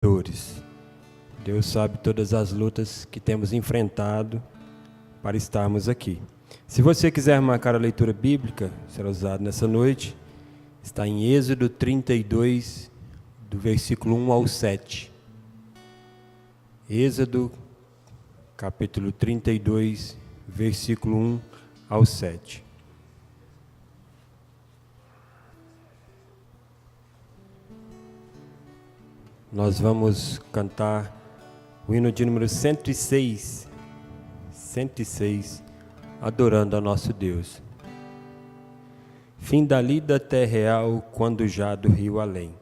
dores. Deus sabe todas as lutas que temos enfrentado para estarmos aqui. Se você quiser marcar a leitura bíblica, será usado nessa noite, está em Êxodo 32, do versículo 1 ao 7. Êxodo, capítulo 32, versículo 1 ao 7. Nós vamos cantar o hino de número 106, adorando a nosso Deus. Fim da lida até real, quando já do rio além.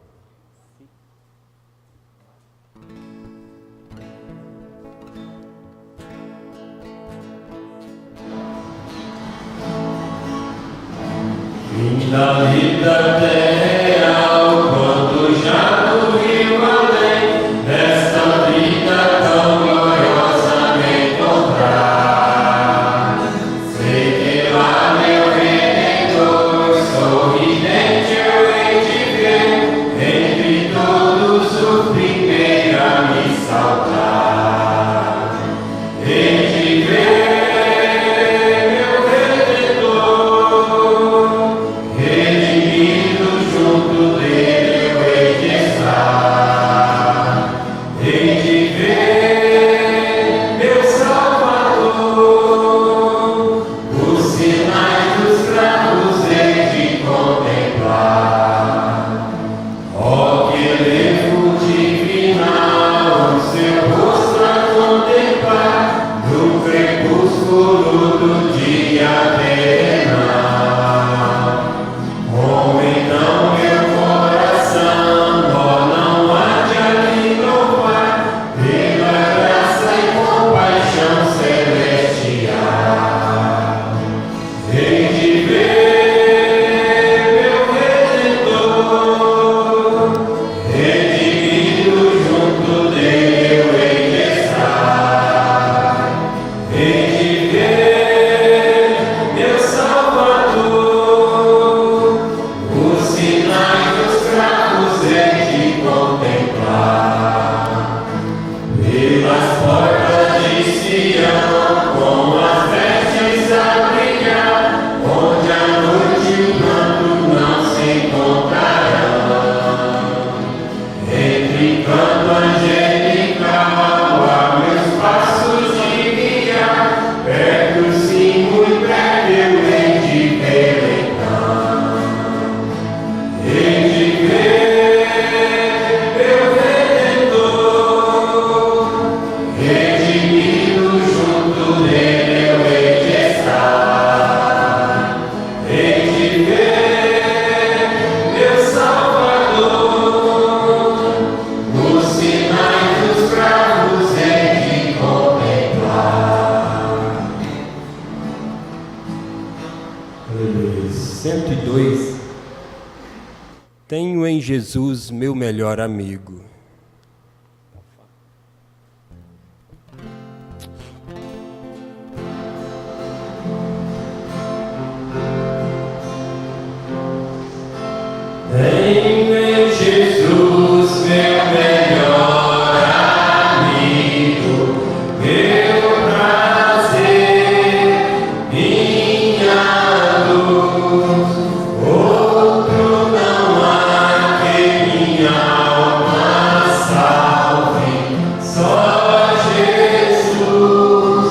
Fim da lida até real, quando já do rio além, desta vida tão gloriosa me encontrar. Sei que lá meu Redentor, sorridente eu hei de ver, entre todos o primeiro a me saudar. Hei de ver Jesus, meu melhor amigo. Tenho em Jesus, meu melhor amigo, meu prazer, minha luz. Outro não há que minha alma salve, só Jesus,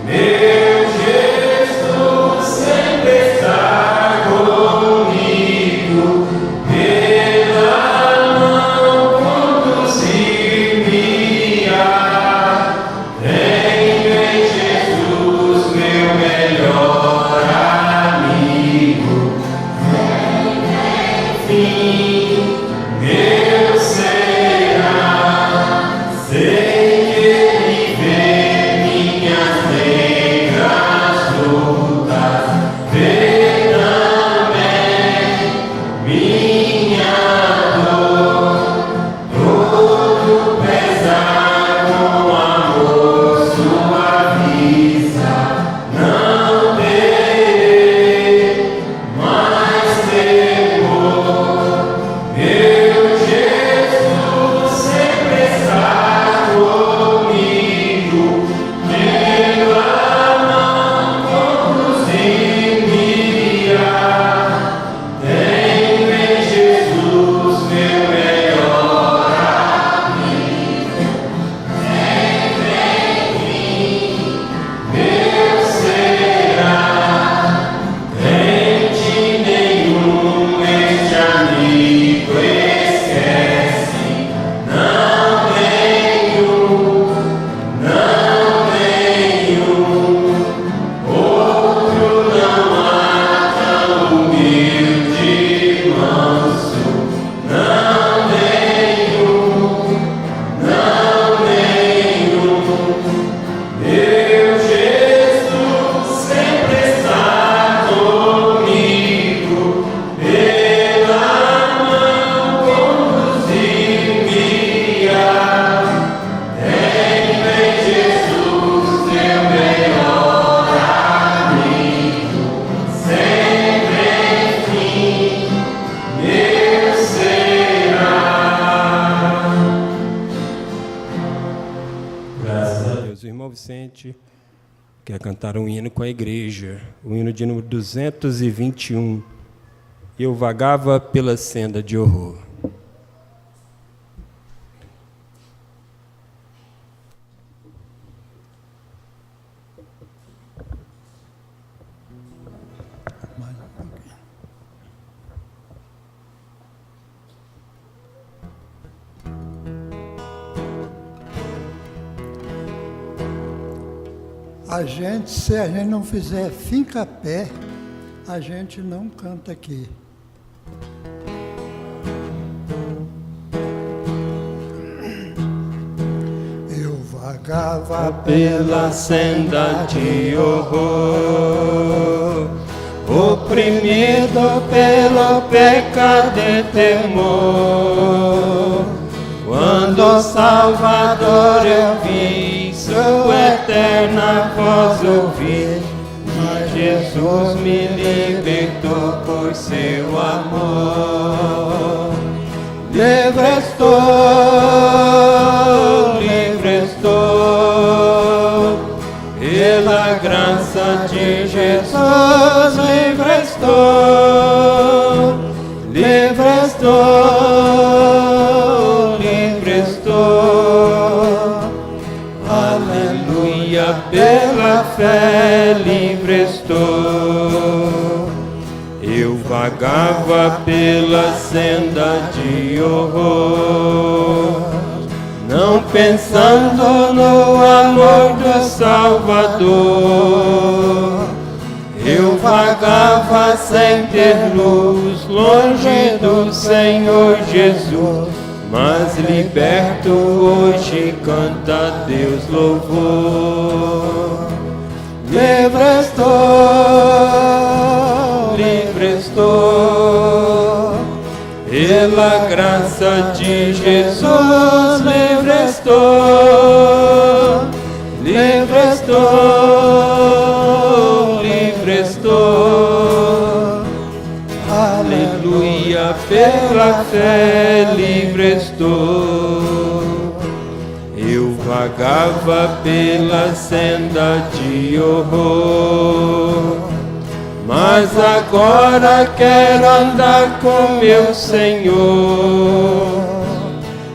meu Jesus sempre está comigo, pela mão conduzir-me-á. Tenho em Jesus, meu melhor amigo, enfim, meu será, sei que Ele vê minhas negras lutas, vê também minha dor, todo pesar com amor suaviza, não terei mais temor. Vicente quer cantar um hino com a igreja, o hino de número 221. Eu vagava pela senda de horror. Se a gente não fizer finca a pé, a gente não canta aqui. Eu vagava pela senda de horror, oprimido pelo pecado e temor. Quando o Salvador eu vi, sua eterna voz ouvi, mas Jesus me libertou por seu amor. Livre estou, pela graça de Jesus, livre estou, livre estou, livre estou. Aleluia, pela fé livre estou. Eu vagava pela senda de horror, não pensando no amor do Salvador. Eu vagava sem ter luz, longe do Senhor Jesus, mas liberto hoje canta a Deus louvor. Livre estou, pela graça de Jesus, livre estou, livre estou, livre estou. Aleluia, pela fé livre estou. Eu vagava pela senda de horror, mas agora quero andar com meu Senhor.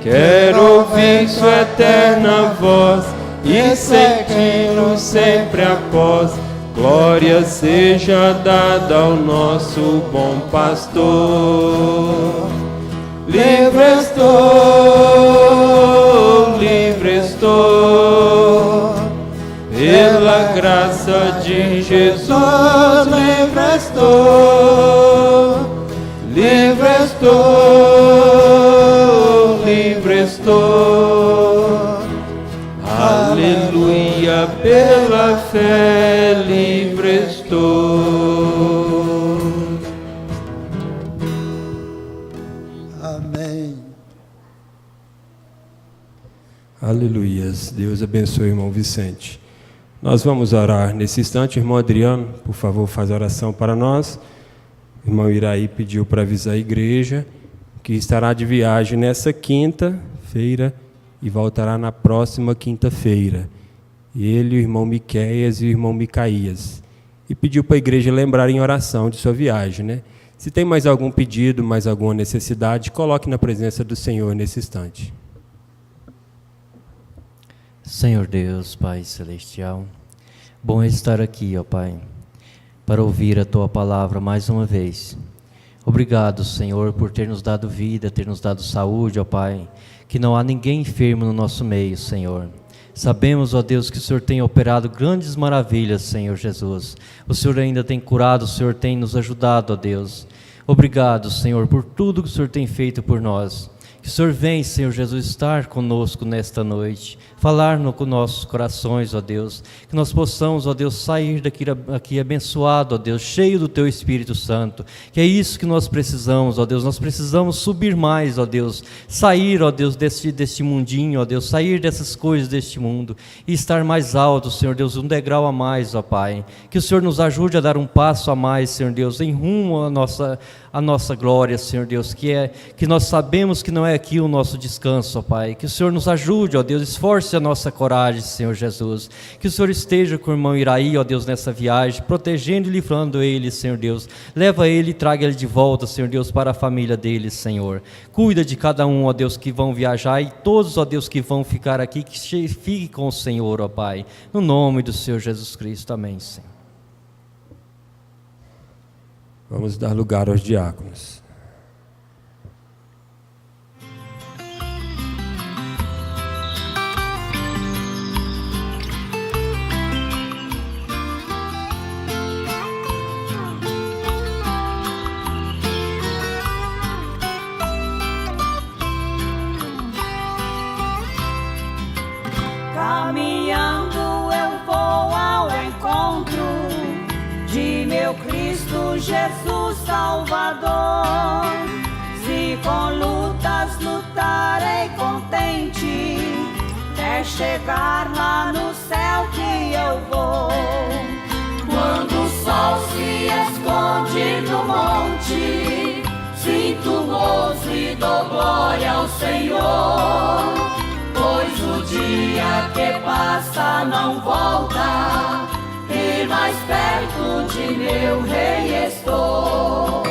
Quero ouvir sua eterna voz e segui-lo sempre após. Glória seja dada ao nosso bom pastor. Livre estou, pela graça de Jesus, livre estou, livre estou, livre estou. Aleluia, pela fé livre estou. Amém. Aleluias. Deus abençoe o irmão Vicente. Nós vamos orar nesse instante. Irmão Adriano, por favor, faz a oração para nós. O irmão Iraí pediu para avisar a igreja que estará de viagem nessa quinta-feira e voltará na próxima quinta-feira. Ele, o irmão Miqueias e o irmão Micaías. E pediu para a igreja lembrar em oração de sua viagem, né? Se tem mais algum pedido, mais alguma necessidade, coloque na presença do Senhor nesse instante. Senhor Deus, Pai Celestial, bom é estar aqui, ó Pai, para ouvir a Tua palavra mais uma vez. Obrigado, Senhor, por ter nos dado vida, ter nos dado saúde, ó Pai, que não há ninguém enfermo no nosso meio, Senhor. Sabemos, ó Deus, que o Senhor tem operado grandes maravilhas, Senhor Jesus. O Senhor ainda tem curado, o Senhor tem nos ajudado, ó Deus. Obrigado, Senhor, por tudo que o Senhor tem feito por nós. Que o Senhor venha, Senhor Jesus, estar conosco nesta noite, falar com nossos corações, ó Deus, que nós possamos, ó Deus, sair daqui abençoado, ó Deus, cheio do Teu Espírito Santo, que é isso que nós precisamos, ó Deus, nós precisamos subir mais, ó Deus, sair, ó Deus, deste mundinho, ó Deus, sair dessas coisas deste mundo e estar mais alto, Senhor Deus, um degrau a mais, ó Pai, que o Senhor nos ajude a dar um passo a mais, Senhor Deus, em rumo a nossa glória, Senhor Deus, que nós sabemos que não é aqui o nosso descanso, ó Pai. Que o Senhor nos ajude, ó Deus, esforce a nossa coragem, Senhor Jesus. Que o Senhor esteja com o irmão Iraí, ó Deus, nessa viagem, protegendo e livrando ele, Senhor Deus. Leva ele e traga ele de volta, Senhor Deus, para a família dele, Senhor. Cuida de cada um, ó Deus, que vão viajar, e todos, ó Deus, que vão ficar aqui, que fiquem com o Senhor, ó Pai. No nome do Senhor Jesus Cristo, amém, Senhor. Vamos dar lugar aos diáconos. Caminhando eu vou ao encontro de meu Cristo Jesus Salvador. Se com lutas lutarei contente, é chegar lá no céu que eu vou. Quando o sol se esconde no monte, sinto gozo e dou glória ao Senhor. Pois o dia que passa não volta, e mais perto de meu Rei estou.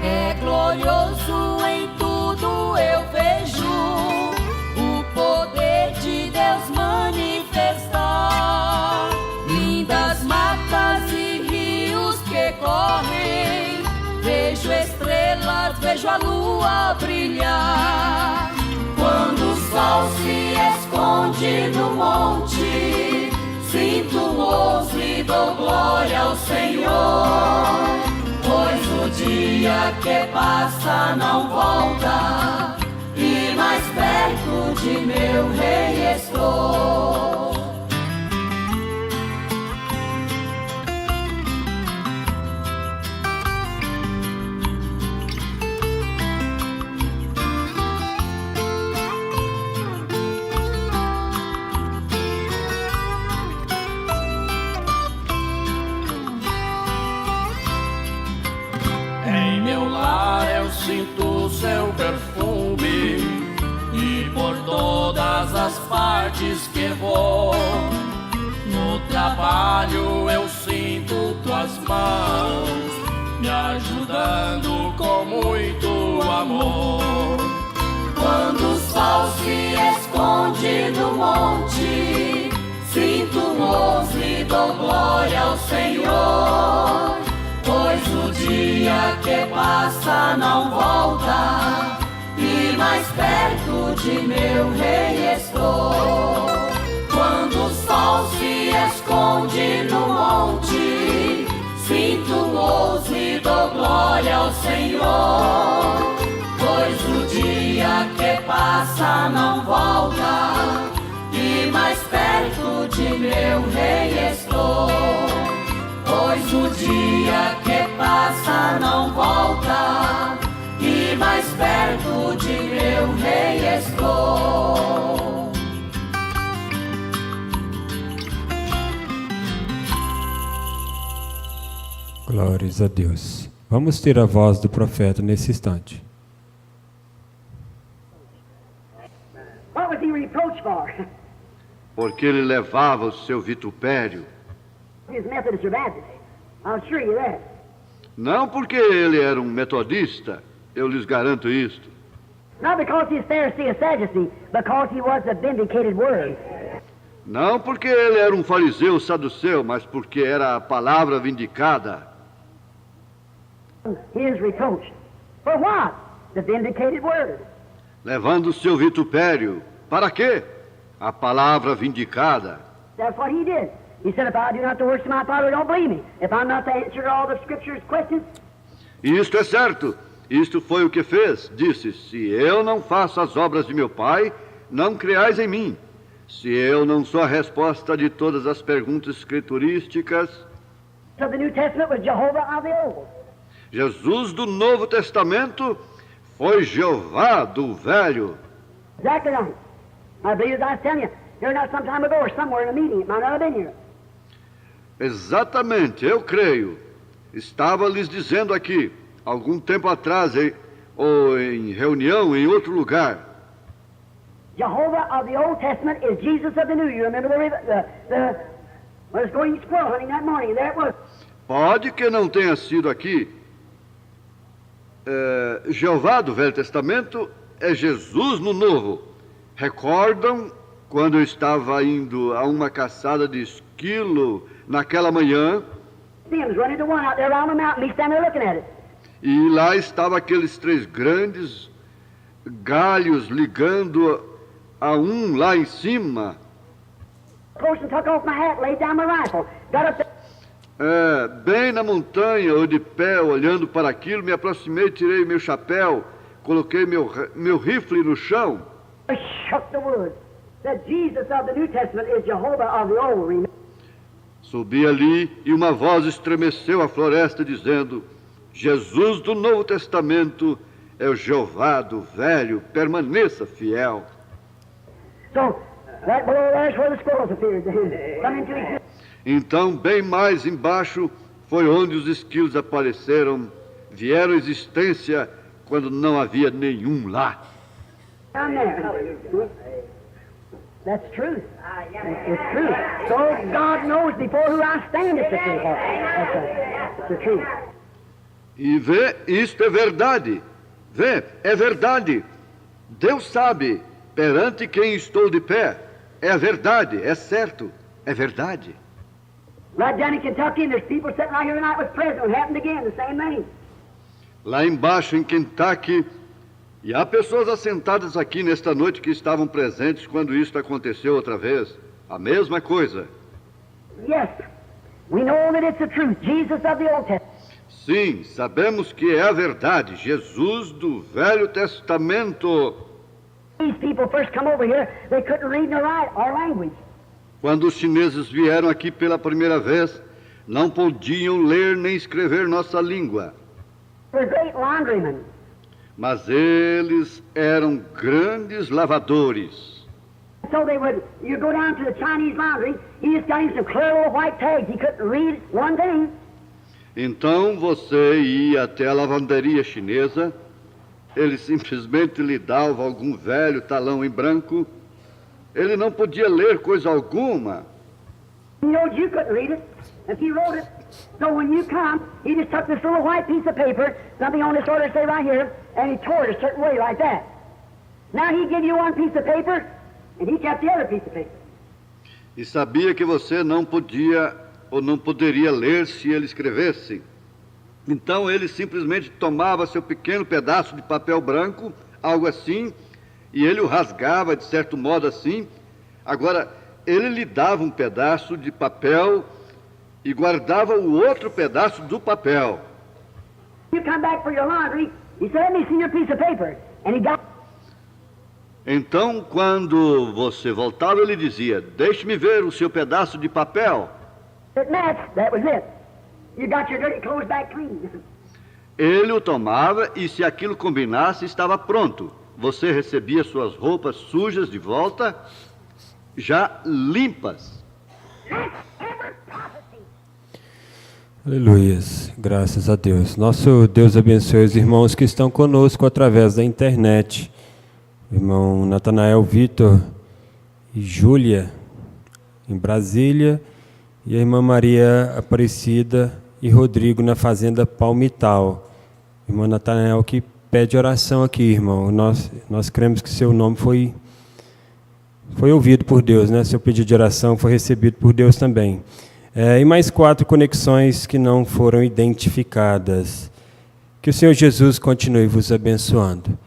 É glorioso em tudo eu vejo o poder de Deus manifestar. Lindas matas e rios que correm, vejo estrelas, vejo a lua brilhar. Quando o sol se esconde no monte, sinto gozo e dou glória ao Senhor. Pois o dia que passa não volta, e mais perto de meu Rei estou. Sinto seu perfume, e por todas as partes que vou, no trabalho eu sinto tuas mãos me ajudando com muito amor. Quando o sol se esconde no monte, sinto gozo e dou glória ao Senhor. Pois o dia que passa não volta, e mais perto de meu Rei estou. Quando o sol se esconde no monte, sinto gozo e dou glória ao Senhor. Pois o dia que passa não volta, e mais perto de meu Rei estou. Pois o dia que passa não volta, e mais perto de meu Rei estou. Glórias a Deus. Vamos ter a voz do profeta nesse instante. What was he reproached for? Porque ele levava o seu vitupério. His Methodist or Baptist. I'll assure you that. Não porque ele era um metodista, eu lhes garanto isto. Not because he's Pharisee or Sadducee, because he was the vindicated word. Não porque ele era um fariseu saduceu, mas porque era a palavra vindicada. His reproach. For what? The vindicated word. Levando o seu vitupério. Para quê? A palavra vindicada. That's what he did. He said, if I do not the works of my Father, don't believe me. If I'm not the answer to all the Scripture's questions. E isto é certo. Isto foi o que fez. Disse, se eu não faço as obras de meu Pai, não creais em mim. Se eu não sou a resposta de todas as perguntas escriturísticas. So the New Testament was Jehovah of the Old. Jesus do Novo Testamento foi Jeová do Velho. Exactly right. I believe as I was telling you, here not some time ago or somewhere in a meeting, it might not have been here. Exatamente, eu creio. Estava lhes dizendo aqui, algum tempo atrás, ou em reunião em outro lugar. Jehovah of the Old Testament is Jesus of the New. You remember when I was going squirrel hunting that morning, and there it was. Pode que não tenha sido aqui. Jeová do Velho Testamento é Jesus no Novo. Recordam quando eu estava indo a uma caçada de esquilo naquela manhã? Sims running to one out there around the mountain. Me standing there looking at it. E lá estavam aqueles 3 grandes galhos ligando a um lá em cima. Close and took off my hat, laid down my rifle, got up there. Bem na montanha, ou de pé, olhando para aquilo, me aproximei, tirei meu chapéu, coloquei meu rifle no chão. I shook the woods. That Jesus of the New Testament is Jehovah of the Old. Remember? Subi ali e uma voz estremeceu a floresta, dizendo: Jesus do Novo Testamento é o Jeová do Velho, permaneça fiel. So, right below there's where the squirrels appeared. Come into existence. Então, bem mais embaixo, foi onde os esquilos apareceram, vieram à existência quando não havia nenhum lá. Down there. That's truth. It's truth. So God knows before who I stand. It's the truth. That's the truth. E vê, isto é verdade. Vê, é verdade. Deus sabe perante quem estou de pé. É verdade, é certo, é verdade. Right down in Kentucky, and there's people sitting right here tonight with President. Happened again, the same thing. Lá embaixo em Kentucky, e há pessoas assentadas aqui nesta noite que estavam presentes quando isto aconteceu outra vez. A mesma coisa. Yes, we know that it's the truth. Jesus of the Old Testament. Sim, sabemos que é a verdade. Jesus do Velho Testamento. These people first come over here, they couldn't read nor write our language. Quando os chineses vieram aqui pela primeira vez, não podiam ler nem escrever nossa língua. They're great laundrymen. Mas eles eram grandes lavadores. So you go down to the Chinese laundry, he just got him some clear little white tags. He couldn't read one thing. Então você ia até a lavanderia chinesa, ele simplesmente lhe dava algum velho talão em branco, ele não podia ler coisa alguma. You know, you couldn't read it if he wrote it. So when you come, he just took this little white piece of paper, something on this order, say right here, and he tore it a certain way like that. Now he give you one piece of paper, and he kept the other piece of paper. E sabia que você não podia ou não poderia ler se ele escrevesse. Então ele simplesmente tomava seu pequeno pedaço de papel branco, algo assim, e ele o rasgava de certo modo assim. Agora, ele lhe dava um pedaço de papel e guardava o outro pedaço do papel. You come back for your laundry, he said, let me see your piece of paper. And he got... Então, quando você voltava, ele dizia: deixe-me ver o seu pedaço de papel. It matched, that was it. You got your dirty clothes back clean. Ele o tomava e, se aquilo combinasse, estava pronto. Você recebia suas roupas sujas de volta, já limpas. Aleluias, graças a Deus. Nosso Deus abençoe os irmãos que estão conosco através da internet. O irmão Natanael Vitor e Júlia, em Brasília, e a irmã Maria Aparecida e Rodrigo, na fazenda Palmital. Irmão Natanael que pede oração aqui, irmão. Nós cremos que seu nome foi ouvido por Deus, né? Seu pedido de oração foi recebido por Deus também. E mais 4 conexões que não foram identificadas. Que o Senhor Jesus continue vos abençoando.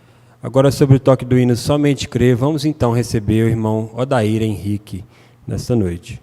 Agora, sobre o toque do hino Somente Crer, vamos então receber o irmão Odair Henrique nesta noite.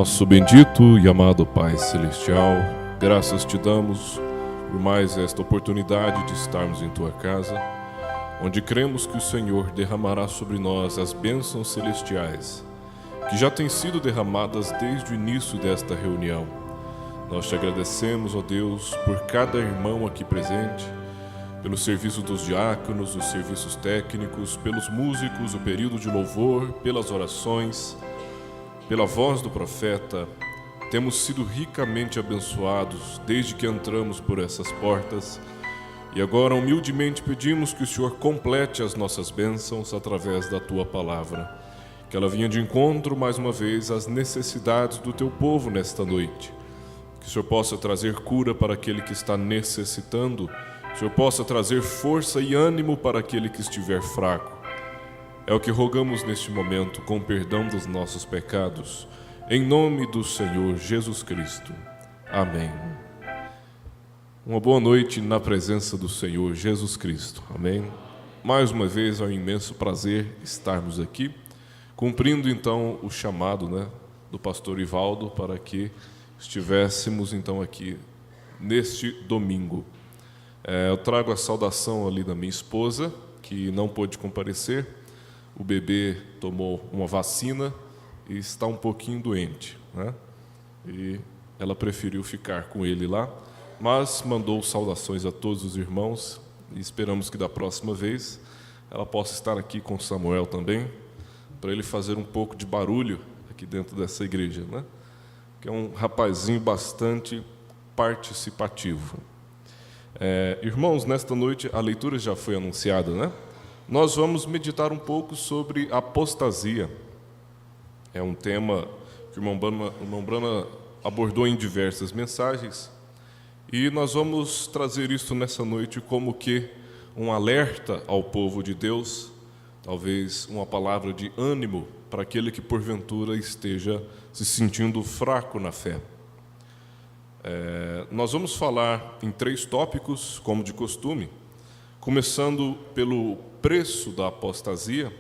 Nosso bendito e amado Pai Celestial, graças te damos por mais esta oportunidade de estarmos em Tua casa, onde cremos que o Senhor derramará sobre nós as bênçãos celestiais, que já têm sido derramadas desde o início desta reunião. Nós te agradecemos, ó Deus, por cada irmão aqui presente, pelo serviço dos diáconos, os serviços técnicos, pelos músicos, o período de louvor, pelas orações, pela voz do profeta. Temos sido ricamente abençoados desde que entramos por essas portas e agora humildemente pedimos que o Senhor complete as nossas bênçãos através da Tua palavra, que ela venha de encontro mais uma vez às necessidades do Teu povo nesta noite, que o Senhor possa trazer cura para aquele que está necessitando, que o Senhor possa trazer força e ânimo para aquele que estiver fraco. É o que rogamos neste momento, com perdão dos nossos pecados, em nome do Senhor Jesus Cristo. Amém. Uma boa noite na presença do Senhor Jesus Cristo. Amém. Mais uma vez é um imenso prazer estarmos aqui, cumprindo então o chamado, do pastor Ivaldo para que estivéssemos então aqui neste domingo. Eu trago a saudação ali da minha esposa, que não pôde comparecer. O bebê tomou uma vacina e está um pouquinho doente, E ela preferiu ficar com ele lá, mas mandou saudações a todos os irmãos e esperamos que da próxima vez ela possa estar aqui com Samuel também, para ele fazer um pouco de barulho aqui dentro dessa igreja, Que é um rapazinho bastante participativo. Irmãos, nesta noite a leitura já foi anunciada, Nós vamos meditar um pouco sobre apostasia. É um tema que o irmão Brana abordou em diversas mensagens e nós vamos trazer isso nessa noite como que um alerta ao povo de Deus, talvez uma palavra de ânimo para aquele que porventura esteja se sentindo fraco na fé. Nós vamos falar em 3 tópicos, como de costume, começando pelo preço da apostasia,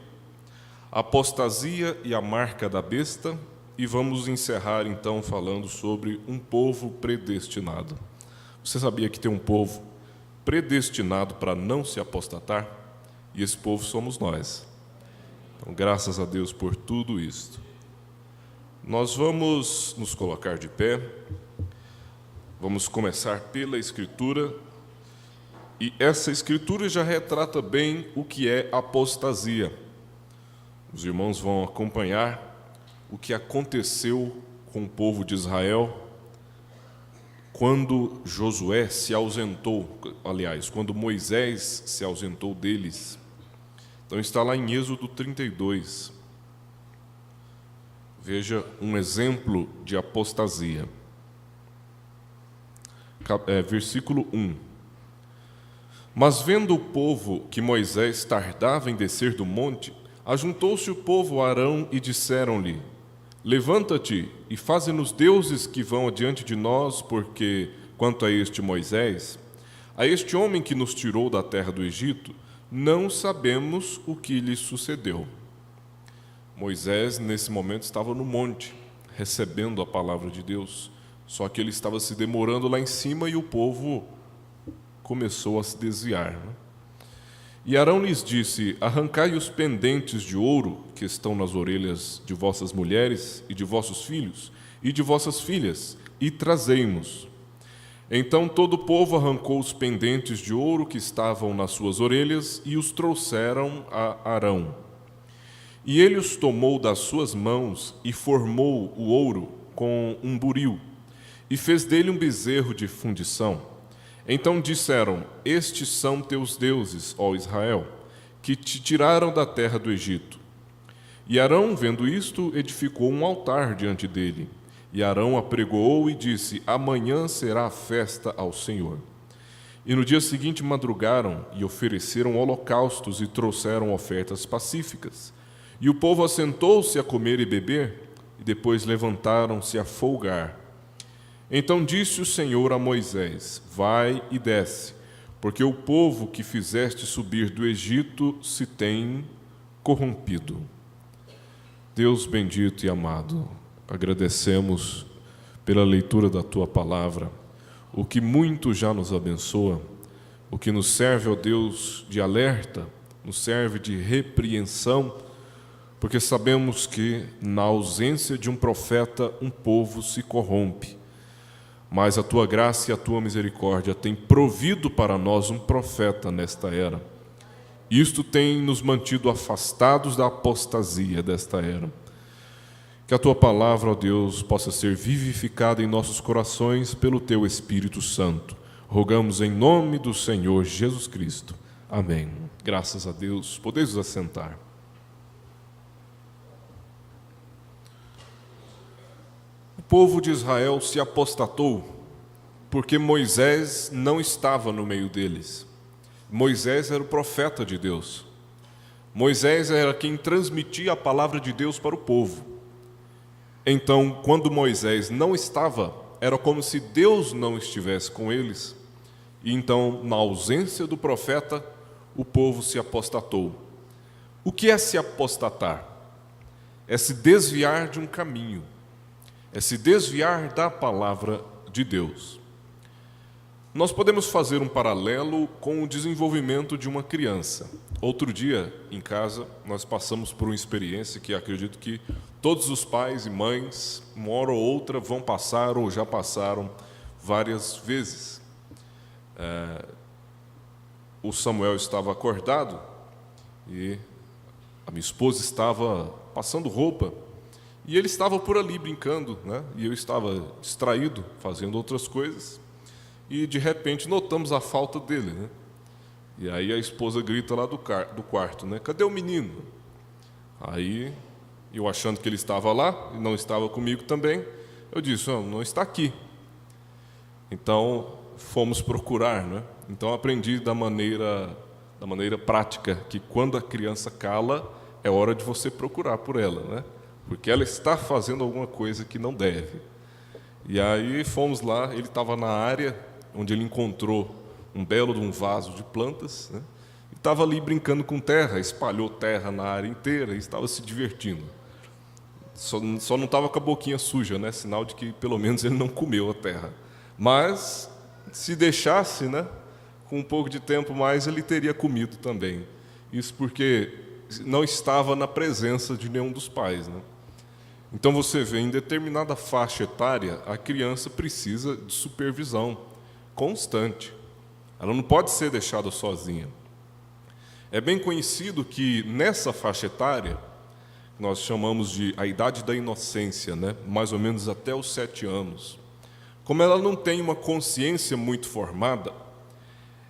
a apostasia e a marca da besta, e vamos encerrar então falando sobre um povo predestinado. Você sabia que tem um povo predestinado para não se apostatar? E esse povo somos nós. Então, graças a Deus por tudo isto. Nós vamos nos colocar de pé, vamos começar pela Escritura. E essa Escritura já retrata bem o que é apostasia. Os irmãos vão acompanhar o que aconteceu com o povo de Israel quando Josué se ausentou, quando Moisés se ausentou deles. Então está lá em Êxodo 32. Veja um exemplo de apostasia. Versículo 1. Mas vendo o povo que Moisés tardava em descer do monte, ajuntou-se o povo a Arão e disseram-lhe: Levanta-te e faze-nos deuses que vão adiante de nós, porque, quanto a este Moisés, a este homem que nos tirou da terra do Egito, não sabemos o que lhe sucedeu. Moisés, nesse momento, estava no monte, recebendo a palavra de Deus, só que ele estava se demorando lá em cima e o povo começou a se desviar. E Arão lhes disse: Arrancai os pendentes de ouro que estão nas orelhas de vossas mulheres e de vossos filhos e de vossas filhas, e trazei-mos. Então todo o povo arrancou os pendentes de ouro que estavam nas suas orelhas e os trouxeram a Arão. E ele os tomou das suas mãos e formou o ouro com um buril, e fez dele um bezerro de fundição. Então disseram: Estes são teus deuses, ó Israel, que te tiraram da terra do Egito. E Arão, vendo isto, edificou um altar diante dele. E Arão apregoou e disse: Amanhã será festa ao Senhor. E no dia seguinte madrugaram e ofereceram holocaustos e trouxeram ofertas pacíficas. E o povo assentou-se a comer e beber, e depois levantaram-se a folgar. Então disse o Senhor a Moisés: Vai e desce, porque o povo que fizeste subir do Egito se tem corrompido. Deus bendito e amado, agradecemos pela leitura da Tua Palavra, o que muito já nos abençoa, o que nos serve, ó Deus, de alerta, nos serve de repreensão, porque sabemos que na ausência de um profeta, um povo se corrompe. Mas a Tua graça e a Tua misericórdia têm provido para nós um profeta nesta era. Isto tem nos mantido afastados da apostasia desta era. Que a Tua palavra, ó Deus, possa ser vivificada em nossos corações pelo Teu Espírito Santo. Rogamos em nome do Senhor Jesus Cristo. Amém. Graças a Deus. Podeis vos assentar. O povo de Israel se apostatou porque Moisés não estava no meio deles. Moisés era o profeta de Deus. Moisés era quem transmitia a palavra de Deus para o povo. Então, quando Moisés não estava, era como se Deus não estivesse com eles. E então, na ausência do profeta, o povo se apostatou. O que é se apostatar? É se desviar de um caminho. É se desviar da palavra de Deus. Nós podemos fazer um paralelo com o desenvolvimento de uma criança. Outro dia, em casa, nós passamos por uma experiência que acredito que todos os pais e mães, uma hora ou outra, vão passar ou já passaram várias vezes. O Samuel estava acordado e a minha esposa estava passando roupa e ele estava por ali brincando, né? E eu estava distraído, fazendo outras coisas. E, de repente, notamos a falta dele, né? E aí a esposa grita lá do quarto, né? Cadê o menino? Aí, eu achando que ele estava lá, e não estava comigo também, eu disse, não está aqui. Então, fomos procurar, né? Então, aprendi da maneira prática, que quando a criança cala, é hora de você procurar por ela, né? Porque ela está fazendo alguma coisa que não deve. E aí, fomos lá, ele estava na área onde ele encontrou um belo de um vaso de plantas, né? E estava ali brincando com terra, espalhou terra na área inteira e estava se divertindo. Só não estava com a boquinha suja, né? Sinal de que pelo menos ele não comeu a terra. Mas se deixasse, né? Com um pouco de tempo mais ele teria comido também. Isso porque não estava na presença de nenhum dos pais, né? Então você vê, em determinada faixa etária, a criança precisa de supervisão constante. Ela não pode ser deixada sozinha. É bem conhecido que nessa faixa etária, nós chamamos de a idade da inocência, né? Mais ou menos até os 7 anos. Como ela não tem uma consciência muito formada,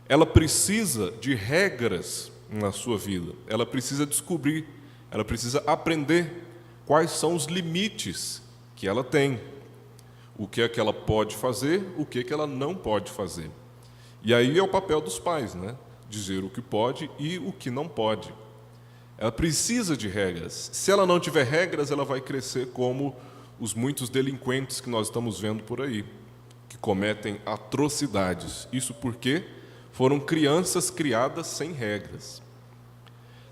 ela precisa de regras na sua vida. Ela precisa descobrir, ela precisa aprender quais são os limites que ela tem. O que é que ela pode fazer, o que é que ela não pode fazer. E aí é o papel dos pais, né? Dizer o que pode e o que não pode. Ela precisa de regras. Se ela não tiver regras, ela vai crescer como os muitos delinquentes que nós estamos vendo por aí, que cometem atrocidades. Isso porque foram crianças criadas sem regras.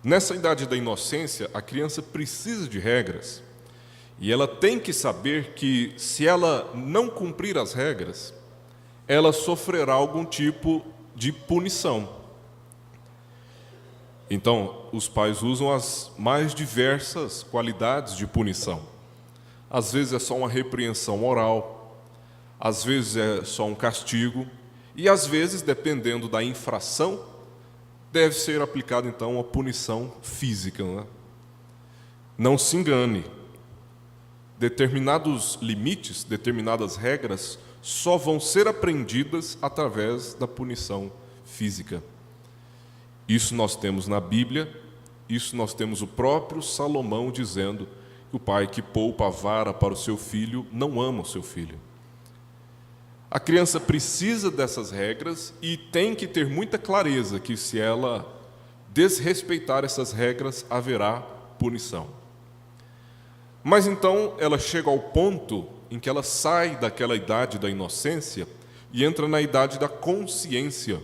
Nessa idade da inocência, a criança precisa de regras. E ela tem que saber que, se ela não cumprir as regras, ela sofrerá algum tipo de punição. Então, os pais usam as mais diversas qualidades de punição. Às vezes é só uma repreensão oral, às vezes é só um castigo, e às vezes, dependendo da infração, deve ser aplicada então uma punição física, né? Não se engane. Determinados limites, determinadas regras, só vão ser aprendidas através da punição física. Isso nós temos na Bíblia, isso nós temos o próprio Salomão dizendo que o pai que poupa a vara para o seu filho não ama o seu filho. A criança precisa dessas regras e tem que ter muita clareza que, se ela desrespeitar essas regras, haverá punição. Mas então ela chega ao ponto em que ela sai daquela idade da inocência e entra na idade da consciência.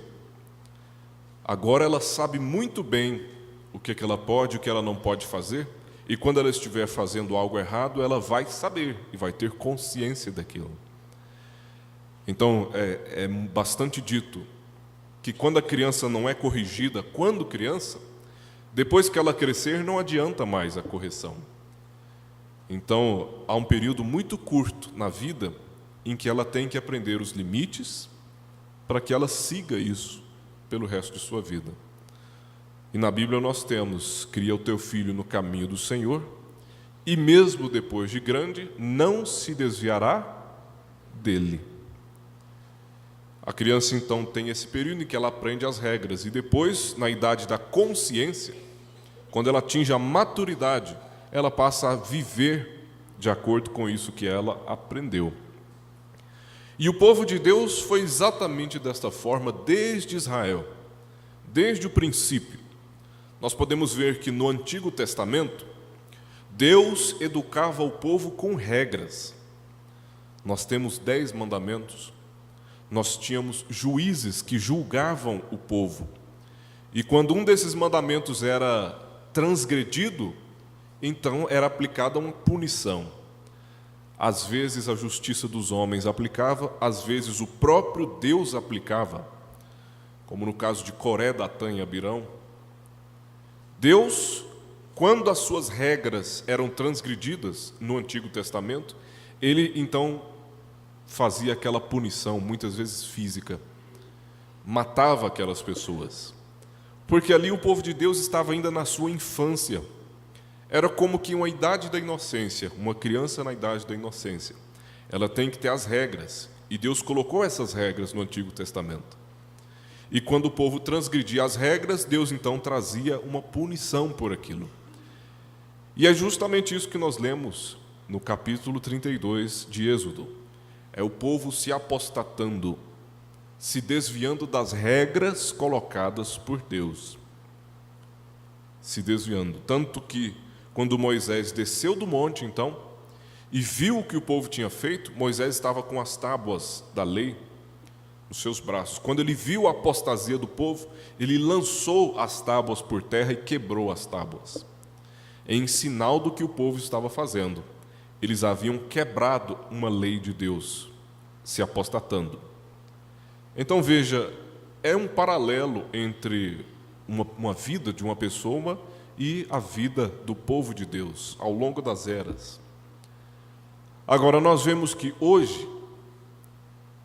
Agora ela sabe muito bem o que ela pode e o que ela não pode fazer, E quando ela estiver fazendo algo errado, ela vai saber e vai ter consciência daquilo. Então, é bastante dito que quando a criança não é corrigida, quando criança, depois que ela crescer, não adianta mais a correção. Então, há um período muito curto na vida em que ela tem que aprender os limites para que ela siga isso pelo resto de sua vida. E na Bíblia nós temos: cria o teu filho no caminho do Senhor, e mesmo depois de grande, não se desviará dele. A criança então tem esse período em que ela aprende as regras, e depois, na idade da consciência, quando ela atinge a maturidade, ela passa a viver de acordo com isso que ela aprendeu. E o povo de Deus foi exatamente desta forma desde Israel, desde o princípio. Nós podemos ver que no Antigo Testamento, Deus educava o povo com regras. Nós temos 10 mandamentos, nós tínhamos juízes que julgavam o povo. E quando um desses mandamentos era transgredido, então era aplicada uma punição. Às vezes a justiça dos homens aplicava, às vezes o próprio Deus aplicava, como no caso de Coré, Datã e Abirão. Deus, quando as suas regras eram transgredidas no Antigo Testamento, ele então fazia aquela punição, muitas vezes física, matava aquelas pessoas, porque ali o povo de Deus estava ainda na sua infância. Era como que uma idade da inocência, uma criança na idade da inocência. Ela tem que ter as regras, e Deus colocou essas regras no Antigo Testamento. E quando o povo transgredia as regras, Deus então trazia uma punição por aquilo. E é justamente isso que nós lemos no capítulo 32 de Êxodo. É o povo se apostatando, se desviando das regras colocadas por Deus. Se desviando, tanto que quando Moisés desceu do monte, então, e viu o que o povo tinha feito, Moisés estava com as tábuas da lei nos seus braços. Quando ele viu a apostasia do povo, ele lançou as tábuas por terra e quebrou as tábuas, em sinal do que o povo estava fazendo. Eles haviam quebrado uma lei de Deus, se apostatando. Então veja, é um paralelo entre uma vida de uma pessoa e a vida do povo de Deus ao longo das eras. Agora nós vemos que hoje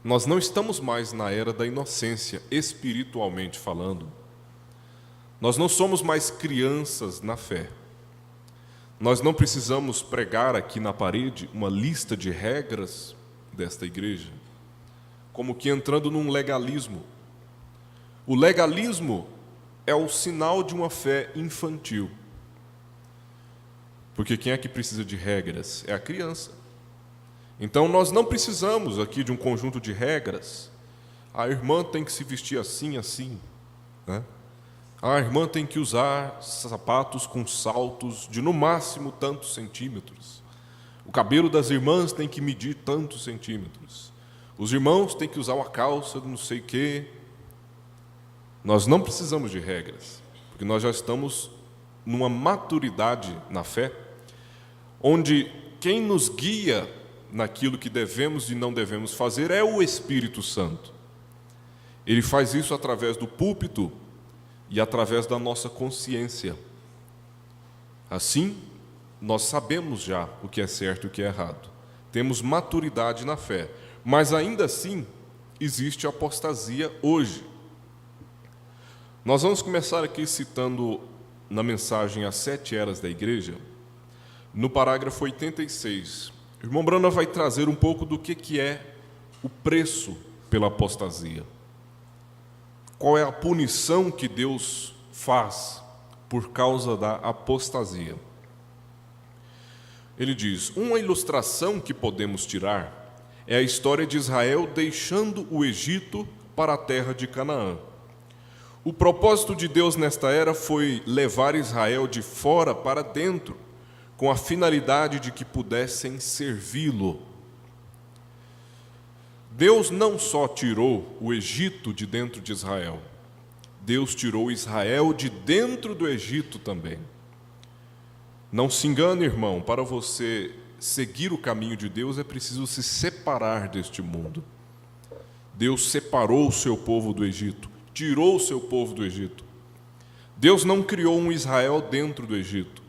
nós não estamos mais na era da inocência, espiritualmente falando. Nós não somos mais crianças na fé. Nós não precisamos pregar aqui na parede uma lista de regras desta igreja, como que entrando num legalismo. O legalismo é o sinal de uma fé infantil. Porque quem é que precisa de regras? É a criança. Então nós não precisamos aqui de um conjunto de regras. A irmã tem que se vestir assim, assim, né? A irmã tem que usar sapatos com saltos de no máximo tantos centímetros. O cabelo das irmãs tem que medir tantos centímetros. Os irmãos têm que usar uma calça de não sei o quê. Nós não precisamos de regras, porque nós já estamos numa maturidade na fé, onde quem nos guia naquilo que devemos e não devemos fazer é o Espírito Santo. Ele faz isso através do púlpito e através da nossa consciência. Assim, nós sabemos já o que é certo e o que é errado. Temos maturidade na fé, mas ainda assim existe apostasia hoje. Nós vamos começar aqui citando na mensagem As 7 Eras da Igreja, no parágrafo 86. O irmão Branham vai trazer um pouco do que é o preço pela apostasia. Qual é a punição que Deus faz por causa da apostasia? Ele diz: uma ilustração que podemos tirar é a história de Israel deixando o Egito para a terra de Canaã. O propósito de Deus nesta era foi levar Israel de fora para dentro, com a finalidade de que pudessem servi-lo. Deus não só tirou o Egito de dentro de Israel, Deus tirou Israel de dentro do Egito também. Não se engane, irmão, para você seguir o caminho de Deus é preciso se separar deste mundo. Deus separou o seu povo do Egito, tirou o seu povo do Egito. Deus não criou um Israel dentro do Egito.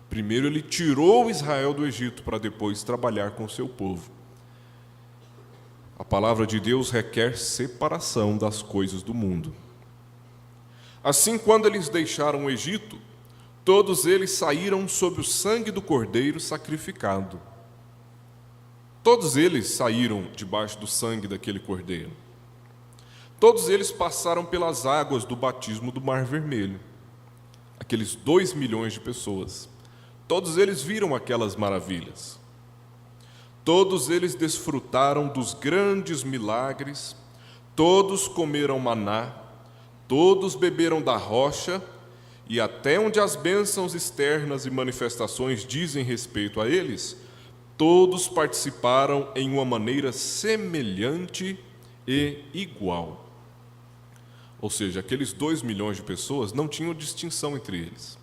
Primeiro ele tirou Israel do Egito para depois trabalhar com o seu povo. A palavra de Deus requer separação das coisas do mundo. Assim, quando eles deixaram o Egito, todos eles saíram sob o sangue do cordeiro sacrificado. Todos eles saíram debaixo do sangue daquele cordeiro. Todos eles passaram pelas águas do batismo do Mar Vermelho. Aqueles 2 milhões de pessoas. Todos eles viram aquelas maravilhas. Todos eles desfrutaram dos grandes milagres. Todos comeram maná. Todos beberam da rocha. E até onde as bênçãos externas e manifestações dizem respeito a eles, todos participaram em uma maneira semelhante e igual. Ou seja, aqueles 2 milhões de pessoas não tinham distinção entre eles.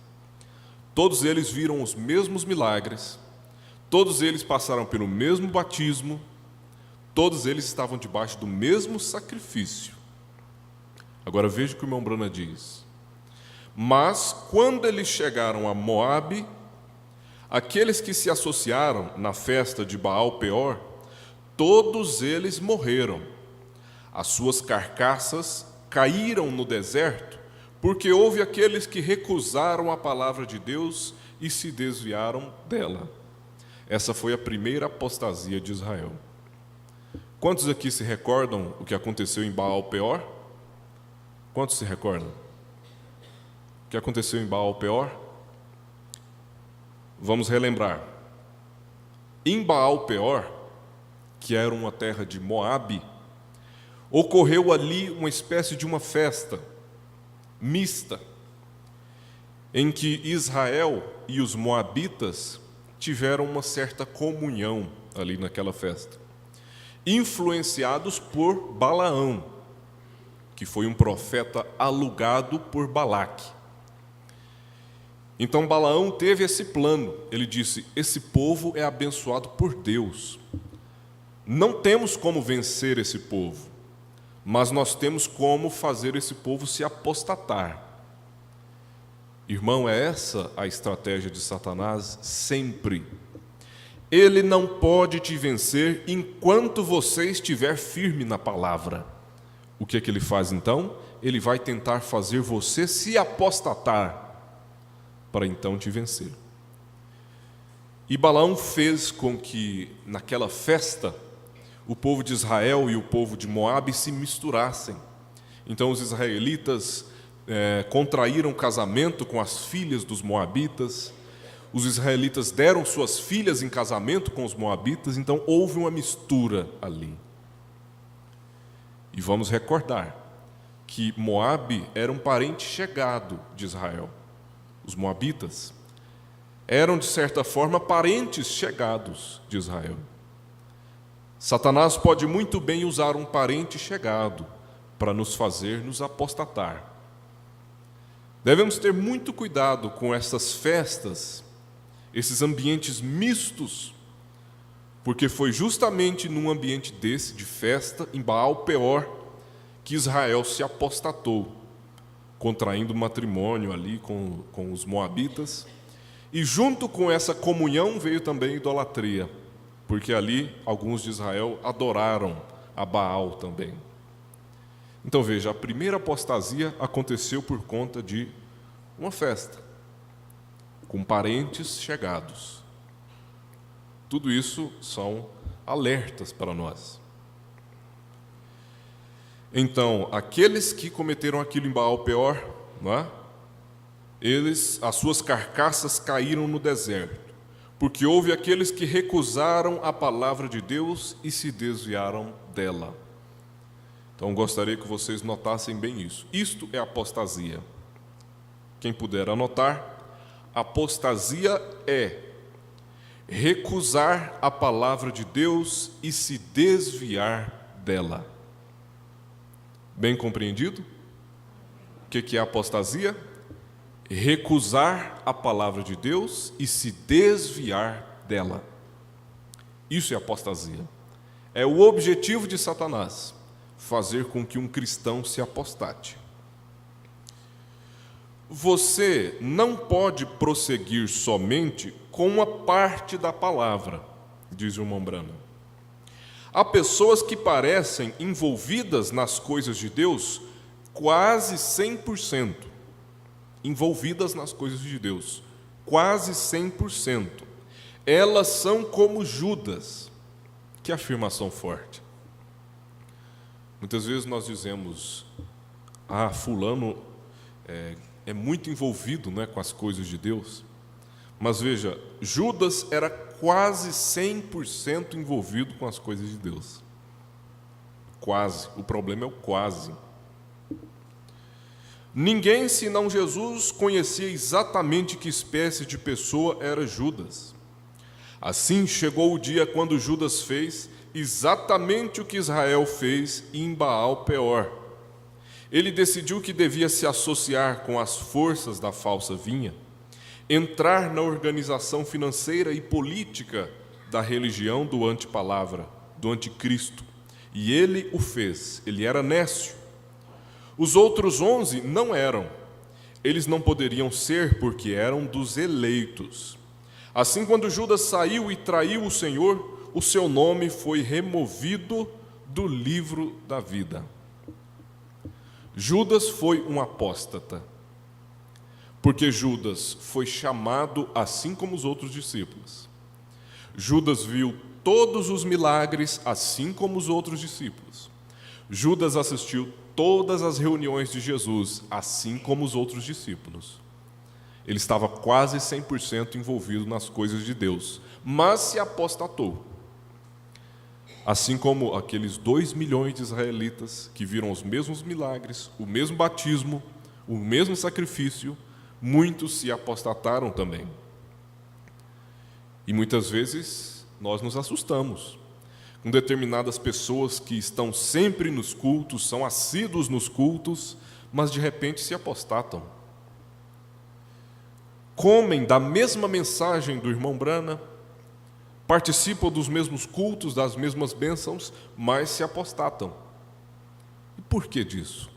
Todos eles viram os mesmos milagres, todos eles passaram pelo mesmo batismo, todos eles estavam debaixo do mesmo sacrifício. Agora veja o que o irmão Brana diz. Mas, quando eles chegaram a Moabe, aqueles que se associaram na festa de Baal-Peor, todos eles morreram. As suas carcaças caíram no deserto, porque houve aqueles que recusaram a palavra de Deus e se desviaram dela. Essa foi a primeira apostasia de Israel. Quantos aqui se recordam o que aconteceu em Baal-Peor? Quantos se recordam? O que aconteceu em Baal-Peor? Vamos relembrar. Em Baal-Peor, que era uma terra de Moabe, ocorreu ali uma espécie de uma festa mista, em que Israel e os moabitas tiveram uma certa comunhão ali naquela festa, influenciados por Balaão, que foi um profeta alugado por Balaque. Então Balaão teve esse plano. Ele disse: esse povo é abençoado por Deus. Não temos como vencer esse povo, mas nós temos como fazer esse povo se apostatar. Irmão, é essa a estratégia de Satanás sempre. Ele não pode te vencer enquanto você estiver firme na palavra. O que é que ele faz então? Ele vai tentar fazer você se apostatar, para então te vencer. E Balaão fez com que naquela festa o povo de Israel e o povo de Moabe se misturassem. Então os israelitas contraíram casamento com as filhas dos moabitas, os israelitas deram suas filhas em casamento com os moabitas, então houve uma mistura ali. E vamos recordar que Moabe era um parente chegado de Israel. Os moabitas eram, de certa forma, parentes chegados de Israel. Satanás pode muito bem usar um parente chegado para nos fazer nos apostatar. Devemos ter muito cuidado com essas festas, esses ambientes mistos, porque foi justamente num ambiente desse, de festa, em Baal-Peor, que Israel se apostatou, contraindo matrimônio ali com os moabitas, e junto com essa comunhão veio também a idolatria, porque ali alguns de Israel adoraram a Baal também. Então veja, a primeira apostasia aconteceu por conta de uma festa, com parentes chegados. Tudo isso são alertas para nós. Então, aqueles que cometeram aquilo em Baal-Peor, não é? As suas carcaças caíram no deserto, porque houve aqueles que recusaram a palavra de Deus e se desviaram dela. Então, gostaria que vocês notassem bem isso. Isto é apostasia. Quem puder anotar, apostasia é recusar a palavra de Deus e se desviar dela. Bem compreendido? O que é apostasia? recusar a palavra de Deus e se desviar dela. Isso é apostasia. É o objetivo de Satanás, fazer com que um cristão se apostate. Você não pode prosseguir somente com uma parte da palavra, diz o irmão Branham. Há pessoas que parecem envolvidas nas coisas de Deus quase 100%. Envolvidas nas coisas de Deus, quase 100%. Elas são como Judas. Que afirmação forte. Muitas vezes nós dizemos, fulano é muito envolvido, né, com as coisas de Deus. Mas veja, Judas era quase 100% envolvido com as coisas de Deus. Quase, o problema é o quase. Ninguém, senão Jesus, conhecia exatamente que espécie de pessoa era Judas. Assim chegou o dia quando Judas fez exatamente o que Israel fez em Baal-Peor. Ele decidiu que devia se associar com as forças da falsa vinha, entrar na organização financeira e política da religião do antipalavra, do anticristo. E ele o fez, ele era nécio. Os outros 11 não eram. Eles não poderiam ser porque eram dos eleitos. Assim, quando Judas saiu e traiu o Senhor, o seu nome foi removido do livro da vida. Judas foi um apóstata, porque Judas foi chamado assim como os outros discípulos. Judas viu todos os milagres assim como os outros discípulos. Judas assistiu todas as reuniões de Jesus, assim como os outros discípulos. Ele estava quase 100% envolvido nas coisas de Deus, mas se apostatou. Assim como aqueles 2 milhões de israelitas que viram os mesmos milagres, o mesmo batismo, o mesmo sacrifício, muitos se apostataram também. E muitas vezes nós nos assustamos com determinadas pessoas que estão sempre nos cultos, são assíduos nos cultos, mas de repente se apostatam. Comem da mesma mensagem do irmão Branham, participam dos mesmos cultos, das mesmas bênçãos, mas se apostatam. E por que disso?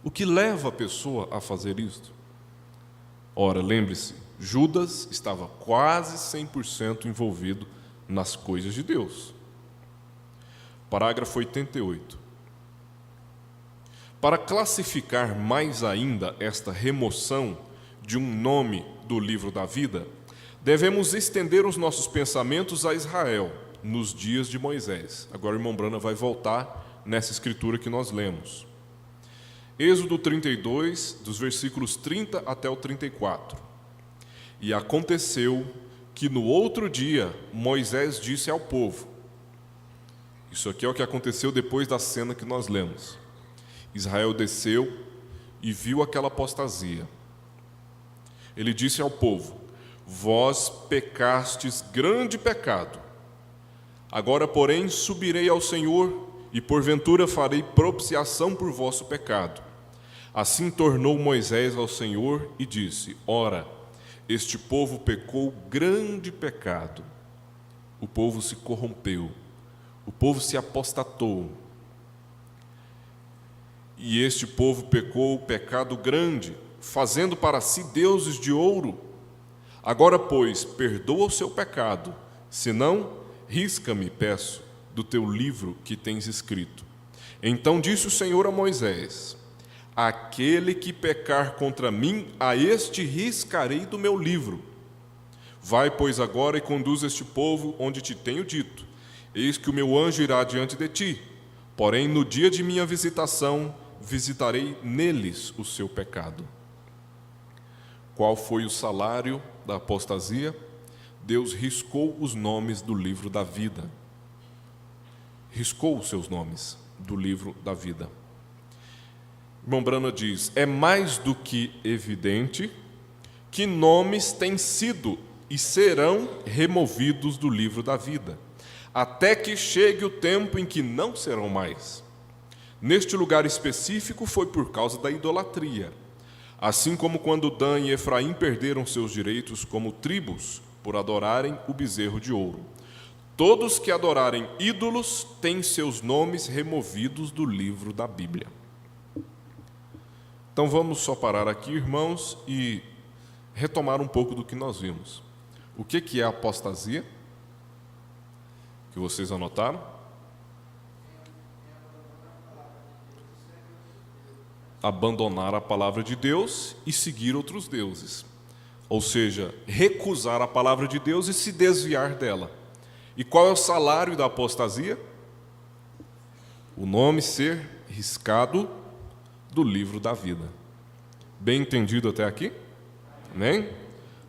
O que leva a pessoa a fazer isto? Ora, lembre-se, Judas estava quase 100% envolvido nas coisas de Deus. Parágrafo 88. Para classificar mais ainda esta remoção de um nome do livro da vida, devemos estender os nossos pensamentos a Israel, nos dias de Moisés. Agora o irmão Branham vai voltar nessa escritura que nós lemos. Êxodo 32, dos versículos 30 até o 34. E aconteceu que no outro dia Moisés disse ao povo, isso aqui é o que aconteceu depois da cena que nós lemos. Israel desceu e viu aquela apostasia. Ele disse ao povo, vós pecastes grande pecado. Agora, porém, subirei ao Senhor e porventura farei propiciação por vosso pecado. Assim tornou Moisés ao Senhor e disse, ora, este povo pecou grande pecado. O povo se corrompeu. O povo se apostatou. E este povo pecou pecado grande, fazendo para si deuses de ouro. Agora, pois, perdoa o seu pecado, senão, risca-me, peço, do teu livro que tens escrito. Então disse o Senhor a Moisés, aquele que pecar contra mim, a este riscarei do meu livro. Vai, pois, agora e conduz este povo onde te tenho dito. Eis que o meu anjo irá diante de ti, porém no dia de minha visitação visitarei neles o seu pecado. Qual foi o salário da apostasia? Deus riscou os nomes do livro da vida. Riscou os seus nomes do livro da vida. Irmão Branham diz, é mais do que evidente que nomes têm sido e serão removidos do livro da vida, até que chegue o tempo em que não serão mais. Neste lugar específico foi por causa da idolatria. Assim como quando Dan e Efraim perderam seus direitos como tribos por adorarem o bezerro de ouro. Todos que adorarem ídolos têm seus nomes removidos do livro da Bíblia. Então vamos só parar aqui, irmãos, e retomar um pouco do que nós vimos. O que é apostasia? Que vocês anotaram? Abandonar a palavra de Deus e seguir outros deuses. Ou seja, recusar a palavra de Deus e se desviar dela. E qual é o salário da apostasia? O nome ser riscado do livro da vida. Bem entendido até aqui? Amém?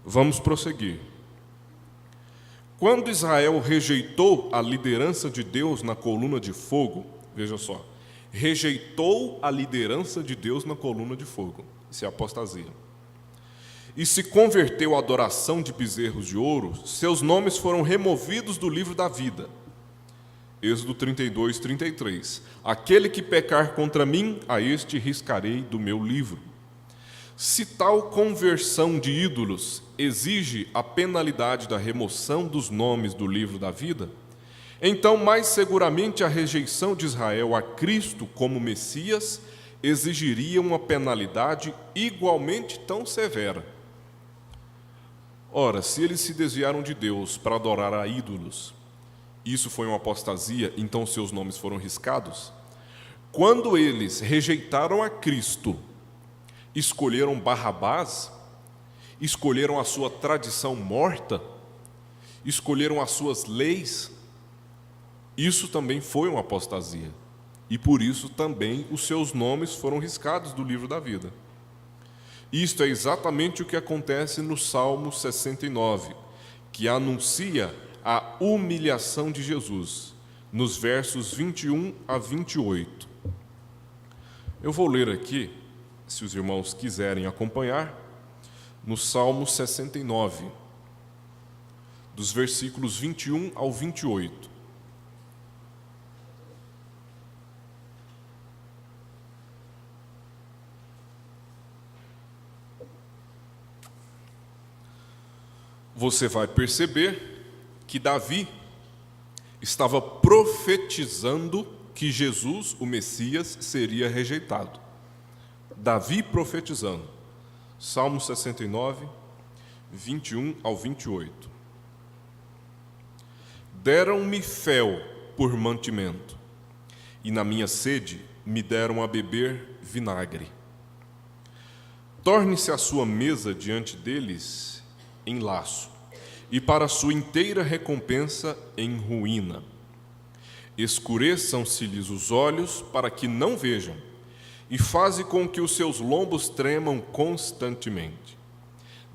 Vamos prosseguir. Quando Israel rejeitou a liderança de Deus na coluna de fogo, veja só, rejeitou a liderança de Deus na coluna de fogo, isso é apostasia, e se converteu à adoração de bezerros de ouro, seus nomes foram removidos do livro da vida. Êxodo 32, 33. Aquele que pecar contra mim, a este riscarei do meu livro. Se tal conversão de ídolos exige a penalidade da remoção dos nomes do livro da vida, então mais seguramente a rejeição de Israel a Cristo como Messias exigiria uma penalidade igualmente tão severa. Ora, se eles se desviaram de Deus para adorar a ídolos, isso foi uma apostasia, então seus nomes foram riscados. Quando eles rejeitaram a Cristo, escolheram Barrabás, escolheram a sua tradição morta, escolheram as suas leis, isso também foi uma apostasia. E por isso também os seus nomes foram riscados do livro da vida. Isto é exatamente o que acontece no Salmo 69, que anuncia a humilhação de Jesus, nos versos 21 a 28. Eu vou ler aqui, se os irmãos quiserem acompanhar, no Salmo 69, dos versículos 21 ao 28. Você vai perceber que Davi estava profetizando que Jesus, o Messias, seria rejeitado. Davi profetizando. Salmo 69, 21 ao 28. Deram-me fel por mantimento, e na minha sede me deram a beber vinagre. Torne-se a sua mesa diante deles em laço, e para a sua inteira recompensa em ruína. Escureçam-se-lhes os olhos para que não vejam, e faze com que os seus lombos tremam constantemente.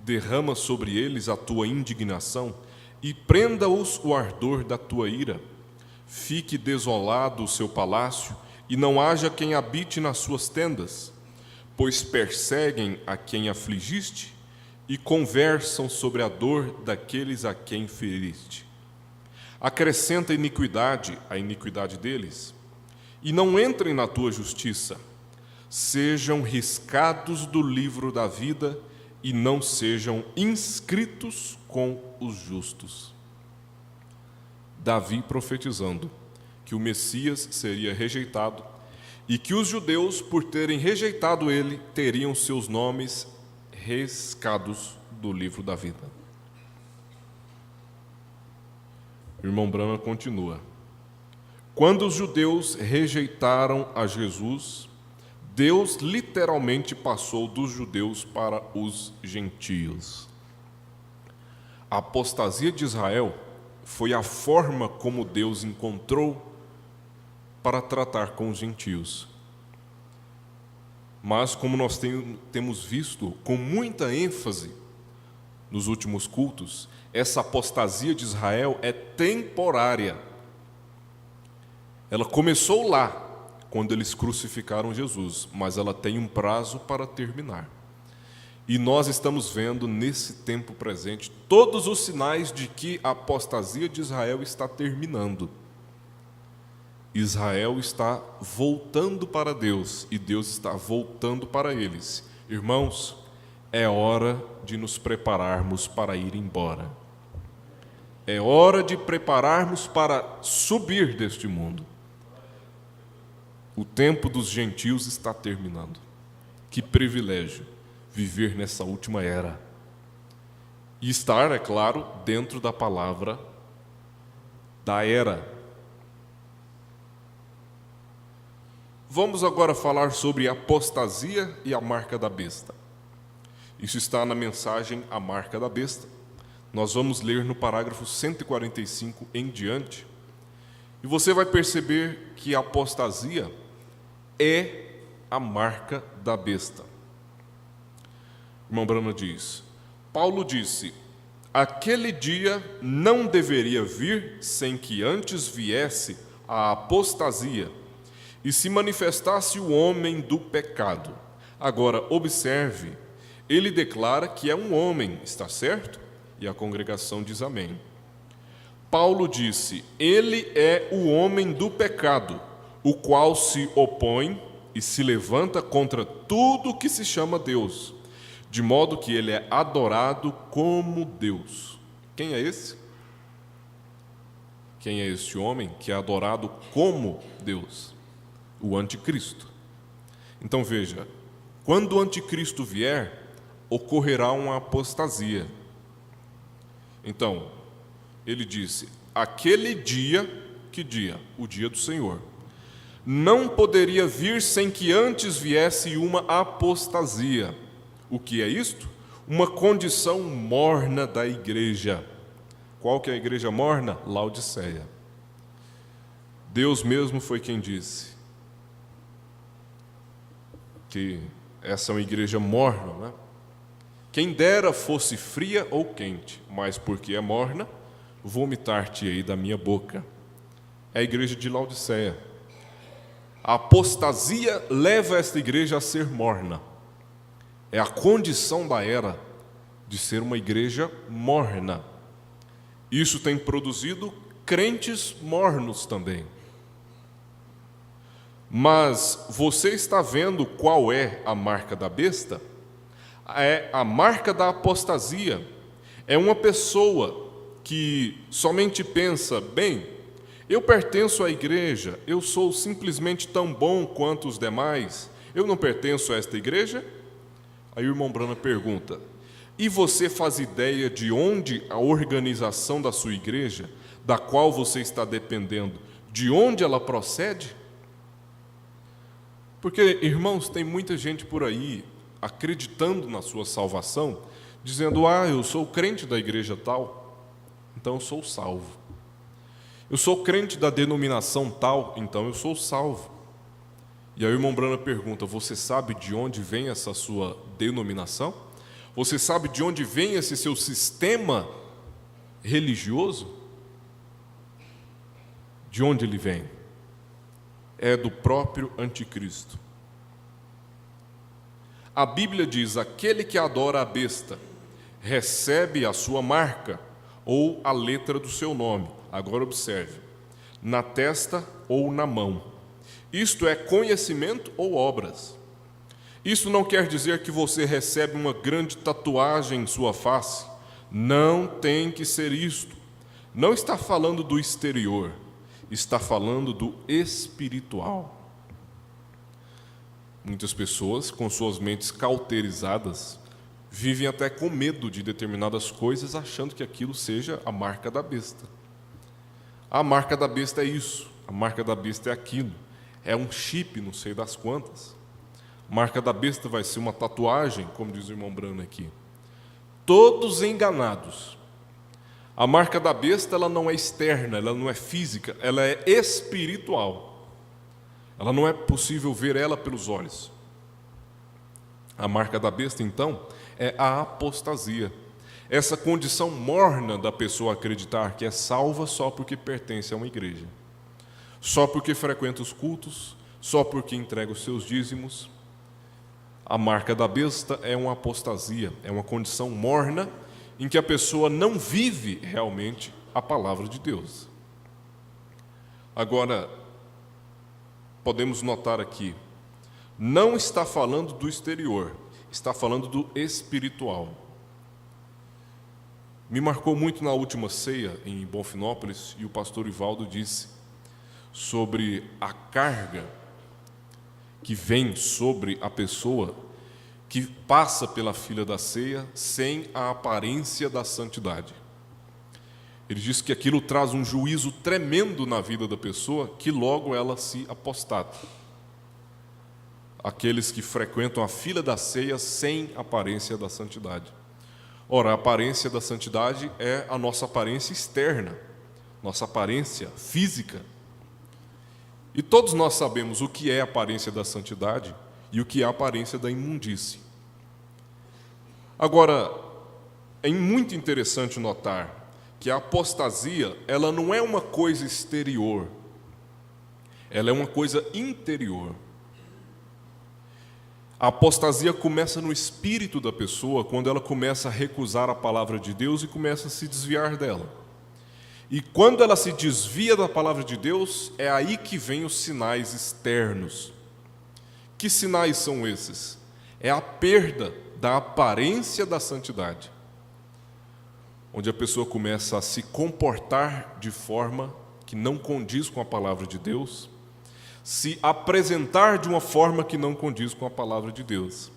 Derrama sobre eles a tua indignação, e prenda-os o ardor da tua ira. Fique desolado o seu palácio, e não haja quem habite nas suas tendas, pois perseguem a quem afligiste, e conversam sobre a dor daqueles a quem feriste. Acrescenta iniquidade à iniquidade deles, e não entrem na tua justiça. Sejam riscados do livro da vida, e não sejam inscritos com os justos. Davi profetizando que o Messias seria rejeitado, e que os judeus, por terem rejeitado ele, teriam seus nomes riscados do livro da vida. O irmão Branham continua. Quando os judeus rejeitaram a Jesus, Deus literalmente passou dos judeus para os gentios. A apostasia de Israel foi a forma como Deus encontrou para tratar com os gentios. Mas, como nós temos visto com muita ênfase nos últimos cultos, essa apostasia de Israel é temporária. Ela começou lá, quando eles crucificaram Jesus, mas ela tem um prazo para terminar. E nós estamos vendo, nesse tempo presente, todos os sinais de que a apostasia de Israel está terminando. Israel está voltando para Deus e Deus está voltando para eles. Irmãos, é hora de nos prepararmos para ir embora. É hora de prepararmos para subir deste mundo. O tempo dos gentios está terminando. Que privilégio viver nessa última era. E estar, é claro, dentro da palavra da era. Vamos agora falar sobre apostasia e a marca da besta. Isso está na mensagem A Marca da Besta. Nós vamos ler no parágrafo 145 em diante. E você vai perceber que a apostasia é a marca da besta. Irmão Brana diz: Paulo disse: aquele dia não deveria vir sem que antes viesse a apostasia e se manifestasse o homem do pecado. Agora, observe, ele declara que é um homem, está certo? E a congregação diz amém. Paulo disse: ele é o homem do pecado, o qual se opõe e se levanta contra tudo que se chama Deus, de modo que ele é adorado como Deus. Quem é esse? Quem é este homem que é adorado como Deus? O anticristo. Então veja, quando o anticristo vier, ocorrerá uma apostasia. Então, ele disse: aquele dia, que dia? O dia do Senhor. Não poderia vir sem que antes viesse uma apostasia. O que é isto? Uma condição morna da igreja. Qual que é a igreja morna? Laodiceia. Deus mesmo foi quem disse que essa é uma igreja morna, né? Quem dera fosse fria ou quente, mas porque é morna, vomitar-te-ei da minha boca. É a igreja de Laodiceia. A apostasia leva esta igreja a ser morna. É a condição da era de ser uma igreja morna. Isso tem produzido crentes mornos também. Mas você está vendo qual é a marca da besta? É a marca da apostasia. É uma pessoa que somente pensa: bem, eu pertenço à igreja, eu sou simplesmente tão bom quanto os demais, eu não pertenço a esta igreja? Aí o irmão Brana pergunta: e você faz ideia de onde a organização da sua igreja, da qual você está dependendo, de onde ela procede? Porque, irmãos, tem muita gente por aí acreditando na sua salvação, dizendo: ah, eu sou crente da igreja tal, então eu sou salvo. Eu sou crente da denominação tal, então eu sou salvo. E aí o irmão Brana pergunta: você sabe de onde vem essa sua denominação? Você sabe de onde vem esse seu sistema religioso? De onde ele vem? É do próprio anticristo. A Bíblia diz: aquele que adora a besta recebe a sua marca ou a letra do seu nome. Agora observe: na testa ou na mão. Isto é conhecimento ou obras. Isso não quer dizer que você recebe uma grande tatuagem em sua face. Não tem que ser isto. Não está falando do exterior, está falando do espiritual. Muitas pessoas, com suas mentes cauterizadas, vivem até com medo de determinadas coisas, achando que aquilo seja a marca da besta. A marca da besta é isso, a marca da besta é aquilo. É um chip, não sei das quantas. A marca da besta vai ser uma tatuagem, como diz o irmão Brana aqui. Todos enganados. A marca da besta, ela não é externa, ela não é física, ela é espiritual. Ela não é possível ver ela pelos olhos. A marca da besta, então, é a apostasia. Essa condição morna da pessoa acreditar que é salva só porque pertence a uma igreja. Só porque frequenta os cultos, só porque entrega os seus dízimos. A marca da besta é uma apostasia, é uma condição morna em que a pessoa não vive realmente a palavra de Deus. Agora, podemos notar aqui, não está falando do exterior, está falando do espiritual. Me marcou muito na última ceia em Bonfinópolis, e o pastor Ivaldo disse sobre a carga que vem sobre a pessoa que passa pela fila da ceia sem a aparência da santidade. Ele disse que aquilo traz um juízo tremendo na vida da pessoa, que logo ela se apostata. Aqueles que frequentam a fila da ceia sem aparência da santidade. Ora, a aparência da santidade é a nossa aparência externa, nossa aparência física. E todos nós sabemos o que é a aparência da santidade e o que é a aparência da imundície. Agora, é muito interessante notar que a apostasia, ela não é uma coisa exterior, ela é uma coisa interior. A apostasia começa no espírito da pessoa, quando ela começa a recusar a palavra de Deus e começa a se desviar dela. E quando ela se desvia da palavra de Deus, é aí que vem os sinais externos. Que sinais são esses? É a perda da aparência da santidade, onde a pessoa começa a se comportar de forma que não condiz com a palavra de Deus, se apresentar de uma forma que não condiz com a palavra de Deus.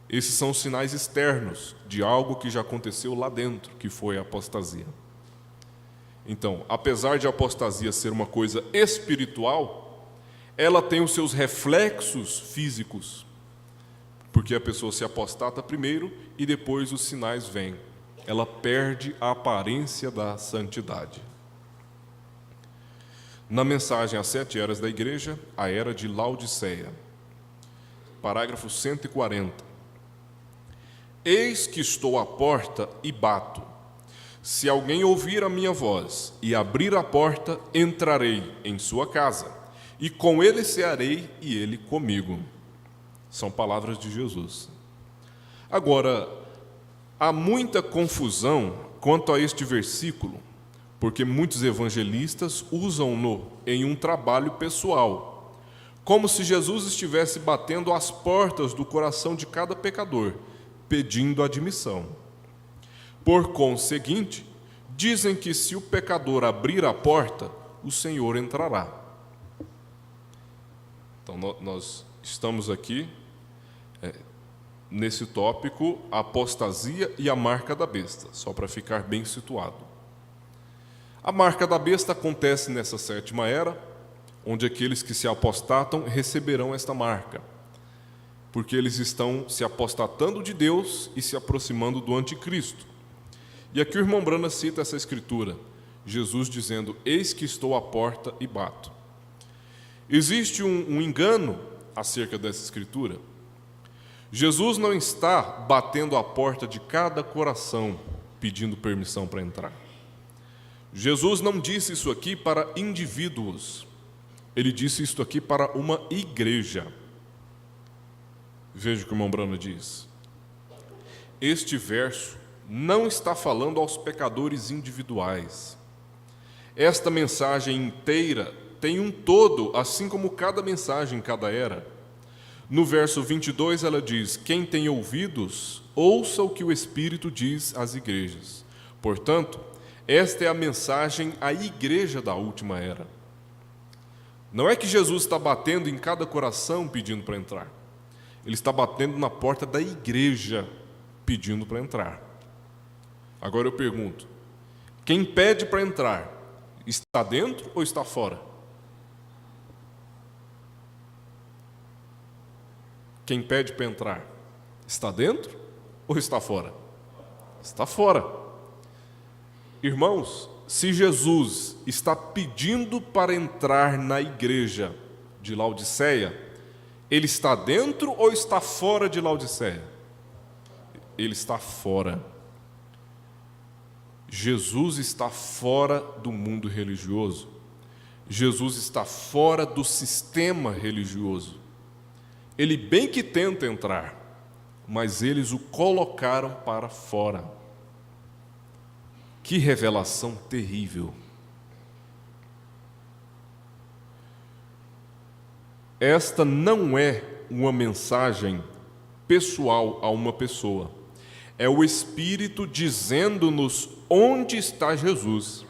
Esses são os sinais externos de algo que já aconteceu lá dentro, que foi a apostasia. Então, apesar de a apostasia ser uma coisa espiritual, ela tem os seus reflexos físicos, porque a pessoa se apostata primeiro e depois os sinais vêm. Ela perde a aparência da santidade. Na mensagem às 7 eras da igreja, a era de Laodiceia, parágrafo 140. Eis que estou à porta e bato. Se alguém ouvir a minha voz e abrir a porta, entrarei em sua casa, e com ele cearei e ele comigo. São palavras de Jesus. Agora, há muita confusão quanto a este versículo, porque muitos evangelistas usam-no em um trabalho pessoal, como se Jesus estivesse batendo às portas do coração de cada pecador, pedindo admissão. Por conseguinte, dizem que se o pecador abrir a porta, o Senhor entrará. Então, nós estamos aqui nesse tópico, a apostasia e a marca da besta, só para ficar bem situado. A marca da besta acontece nessa 7ª era, onde aqueles que se apostatam receberão esta marca, porque eles estão se apostatando de Deus e se aproximando do anticristo. E aqui o irmão Brana cita essa escritura, Jesus dizendo, eis que estou à porta e bato. Existe um engano acerca dessa escritura. Jesus não está batendo a porta de cada coração, pedindo permissão para entrar. Jesus não disse isso aqui para indivíduos, ele disse isso aqui para uma igreja. Veja o que o irmão Brana diz. Este verso não está falando aos pecadores individuais. Esta mensagem inteira tem um todo, assim como cada mensagem em cada era. No verso 22 ela diz, quem tem ouvidos, ouça o que o Espírito diz às igrejas. Portanto, esta é a mensagem à igreja da última era. Não é que Jesus está batendo em cada coração pedindo para entrar. Ele está batendo na porta da igreja pedindo para entrar. Agora eu pergunto, quem pede para entrar, está dentro ou está fora? Quem pede para entrar, está dentro ou está fora? Está fora. Irmãos, se Jesus está pedindo para entrar na igreja de Laodiceia, ele está dentro ou está fora de Laodiceia? Ele está fora. Jesus está fora do mundo religioso. Jesus está fora do sistema religioso. Ele bem que tenta entrar, mas eles o colocaram para fora. Que revelação terrível. Esta não é uma mensagem pessoal a uma pessoa. É o Espírito dizendo-nos onde está Jesus.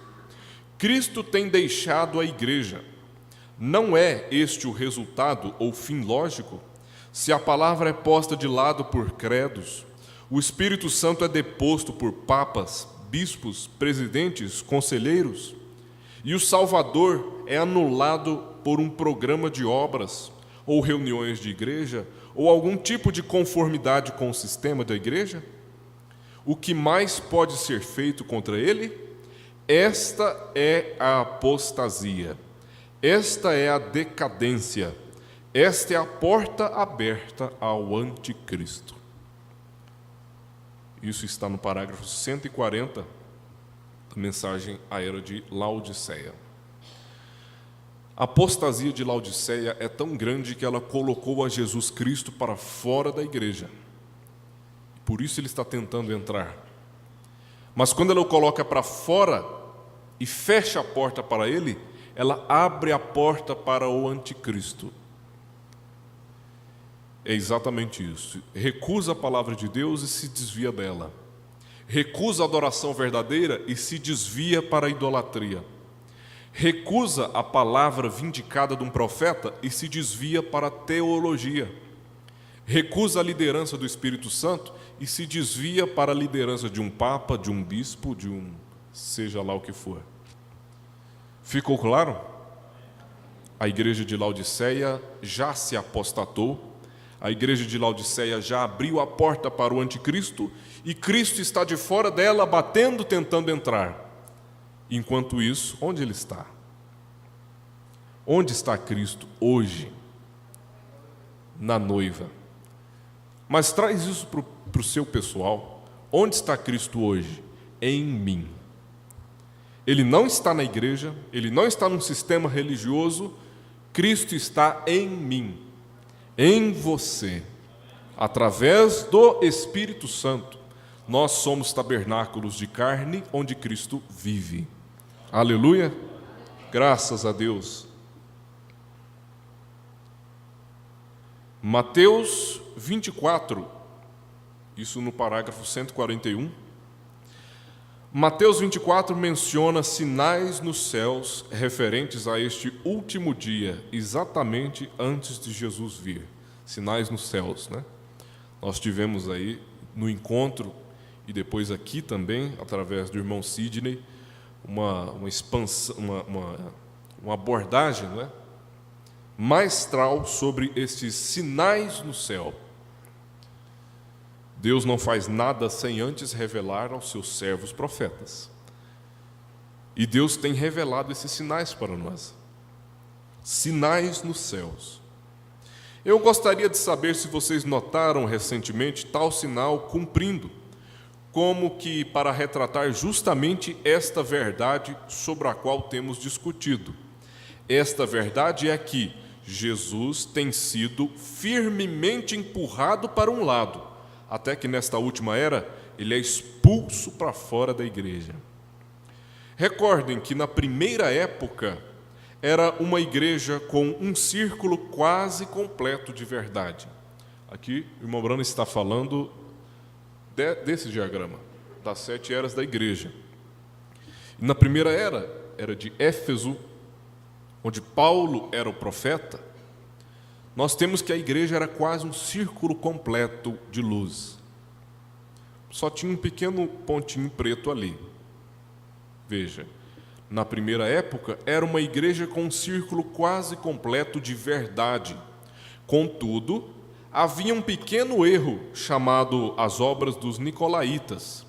Cristo tem deixado a igreja. Não é este o resultado ou fim lógico? Se a palavra é posta de lado por credos, o Espírito Santo é deposto por papas, bispos, presidentes, conselheiros, e o Salvador é anulado por um programa de obras, ou reuniões de igreja, ou algum tipo de conformidade com o sistema da igreja? O que mais pode ser feito contra ele? Esta é a apostasia, esta é a decadência, esta é a porta aberta ao anticristo. Isso está no parágrafo 140 da mensagem à era de Laodiceia. A apostasia de Laodiceia é tão grande que ela colocou a Jesus Cristo para fora da igreja. Por isso ele está tentando entrar. Mas quando ela o coloca para fora e fecha a porta para ele, ela abre a porta para o anticristo. É exatamente isso. Recusa a palavra de Deus e se desvia dela. Recusa a adoração verdadeira e se desvia para a idolatria. Recusa a palavra vindicada de um profeta e se desvia para a teologia. Recusa a liderança do Espírito Santo e se desvia para a liderança de um papa, de um bispo, de um seja lá o que for. Ficou claro? A igreja de Laodiceia já se apostatou. A igreja de Laodiceia já abriu a porta para o anticristo e Cristo está de fora dela, batendo, tentando entrar. Enquanto isso, onde ele está? Onde está Cristo hoje? Na noiva. Mas traz isso para o seu pessoal. Onde está Cristo hoje? Em mim. Ele não está na igreja, ele não está num sistema religioso. Cristo está em mim. Em você, através do Espírito Santo, nós somos tabernáculos de carne onde Cristo vive. Aleluia! Graças a Deus. Mateus 24, isso no parágrafo 141. Mateus 24 menciona sinais nos céus referentes a este último dia, exatamente antes de Jesus vir. Sinais nos céus, né? Nós tivemos aí no encontro e depois aqui também, através do irmão Sidney, uma expansão, uma abordagem, né, maestral sobre esses sinais no céu. Deus não faz nada sem antes revelar aos seus servos profetas. E Deus tem revelado esses sinais para nós. Sinais nos céus. Eu gostaria de saber se vocês notaram recentemente tal sinal cumprindo, como que para retratar justamente esta verdade sobre a qual temos discutido. Esta verdade é que Jesus tem sido firmemente empurrado para um lado, até que nesta última era ele é expulso para fora da igreja. Recordem que na primeira época era uma igreja com um círculo quase completo de verdade. Aqui o irmão Brano está falando desse diagrama, das 7 eras da igreja. E na primeira era de Éfeso, onde Paulo era o profeta, nós temos que a igreja era quase um círculo completo de luz. Só tinha um pequeno pontinho preto ali. Veja, na primeira época era uma igreja com um círculo quase completo de verdade. Contudo, havia um pequeno erro chamado as obras dos Nicolaitas,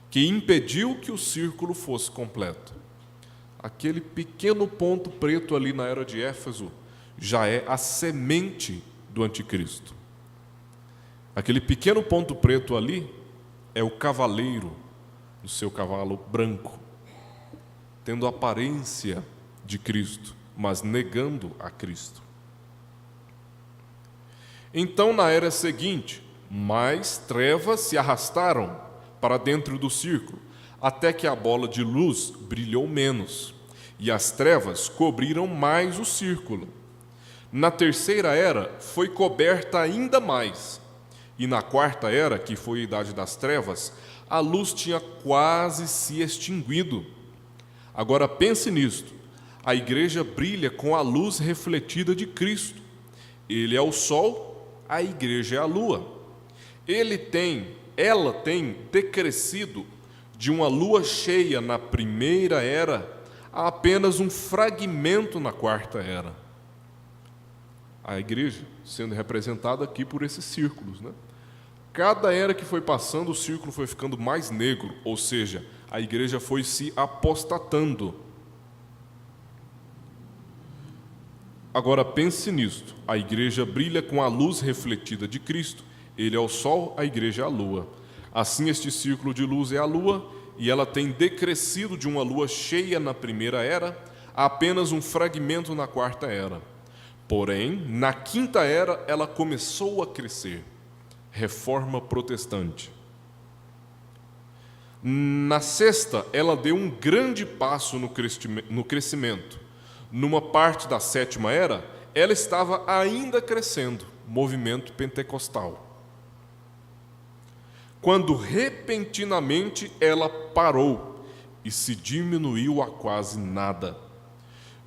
que impediu que o círculo fosse completo. Aquele pequeno ponto preto ali na era de Éfeso já é a semente do anticristo. Aquele pequeno ponto preto ali é o cavaleiro do seu cavalo branco, tendo a aparência de Cristo, mas negando a Cristo. Então, na era seguinte, mais trevas se arrastaram para dentro do círculo, até que a bola de luz brilhou menos, e as trevas cobriram mais o círculo. Na terceira era, foi coberta ainda mais, e na quarta era, que foi a idade das trevas, a luz tinha quase se extinguido. Agora pense nisto: a igreja brilha com a luz refletida de Cristo. Ele é o sol, a igreja é a lua. Ela tem decrescido de uma lua cheia na primeira era a apenas um fragmento na quarta era. A igreja sendo representada aqui por esses círculos, né? Cada era que foi passando, o círculo foi ficando mais negro, ou seja, a igreja foi se apostatando. Agora pense nisto: a igreja brilha com a luz refletida de Cristo. Ele é o sol, a igreja é a lua. Assim, este círculo de luz é a lua, e ela tem decrescido de uma lua cheia na primeira era a apenas um fragmento na quarta era. Porém, na quinta era, ela começou a crescer. Reforma protestante. Na sexta, ela deu um grande passo no crescimento. Numa parte da sétima era, ela estava ainda crescendo, movimento pentecostal. Quando repentinamente ela parou e se diminuiu a quase nada,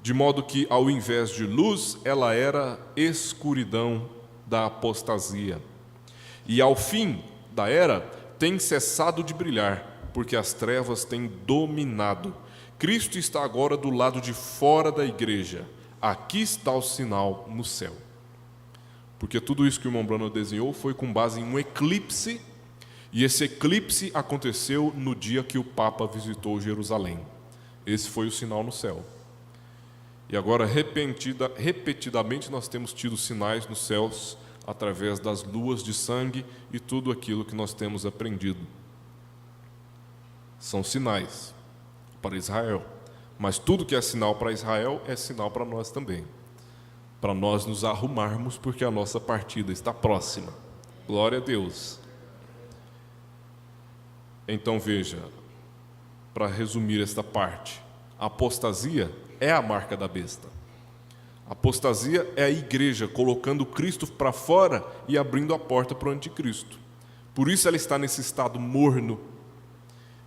de modo que, ao invés de luz, ela era escuridão da apostasia. E ao fim da era, tem cessado de brilhar, porque as trevas têm dominado. Cristo está agora do lado de fora da igreja. Aqui está o sinal no céu. Porque tudo isso que o irmão Branham desenhou foi com base em um eclipse, e esse eclipse aconteceu no dia que o Papa visitou Jerusalém. Esse foi o sinal no céu. E agora, repetidamente, nós temos tido sinais nos céus através das luas de sangue e tudo aquilo que nós temos aprendido. São sinais para Israel, mas tudo que é sinal para Israel é sinal para nós também, para nós nos arrumarmos, porque a nossa partida está próxima. Glória a Deus. Então veja, para resumir esta parte, a apostasia é a marca da besta. A apostasia é a igreja colocando Cristo para fora e abrindo a porta para o anticristo. Por isso ela está nesse estado morno,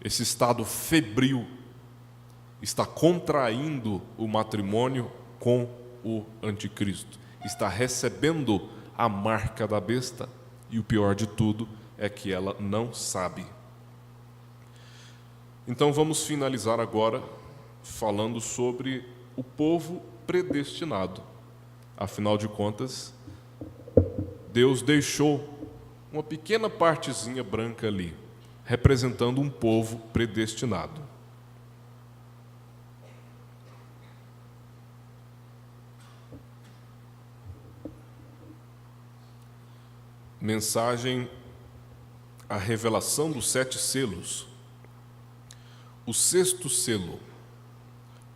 esse estado febril, está contraindo o matrimônio com o anticristo, está recebendo a marca da besta, e o pior de tudo é que ela não sabe. Então vamos finalizar agora falando sobre o povo predestinado. Afinal de contas, Deus deixou uma pequena partezinha branca ali, representando um povo predestinado. Mensagem: a revelação dos 7 selos. O 6º selo,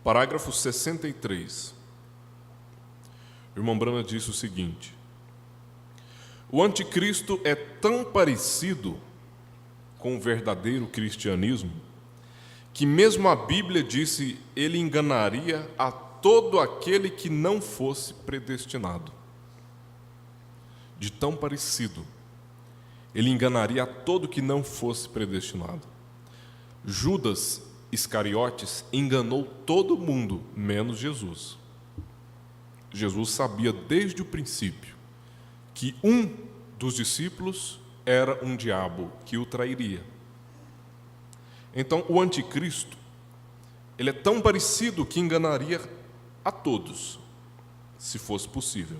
parágrafo 63. O irmão Branham disse o seguinte: o anticristo é tão parecido com o verdadeiro cristianismo que mesmo a Bíblia disse ele enganaria a todo aquele que não fosse predestinado. De tão parecido, ele enganaria a todo que não fosse predestinado. Judas Iscariotes enganou todo mundo, menos Jesus. Jesus sabia desde o princípio que um dos discípulos era um diabo que o trairia. Então, o anticristo, ele é tão parecido que enganaria a todos, se fosse possível.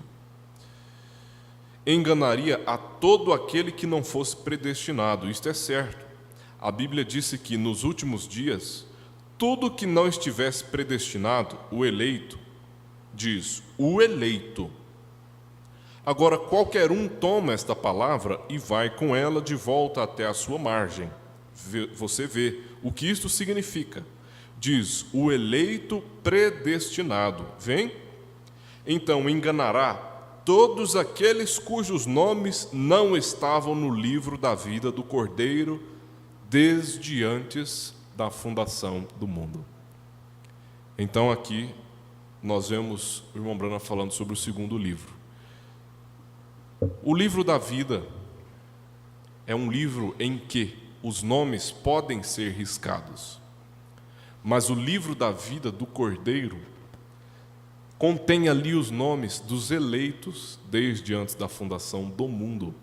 Enganaria a todo aquele que não fosse predestinado, isto é certo. A Bíblia disse que nos últimos dias, tudo que não estivesse predestinado, o eleito, diz, o eleito. Agora, qualquer um toma esta palavra e vai com ela de volta até a sua margem. Você vê o que isto significa. Diz, o eleito predestinado. Vem? Então, enganará todos aqueles cujos nomes não estavam no livro da vida do Cordeiro desde antes da fundação do mundo. Então aqui nós vemos o irmão Branham falando sobre o 2º livro. O livro da vida é um livro em que os nomes podem ser riscados, mas o livro da vida do Cordeiro contém ali os nomes dos eleitos desde antes da fundação do mundo.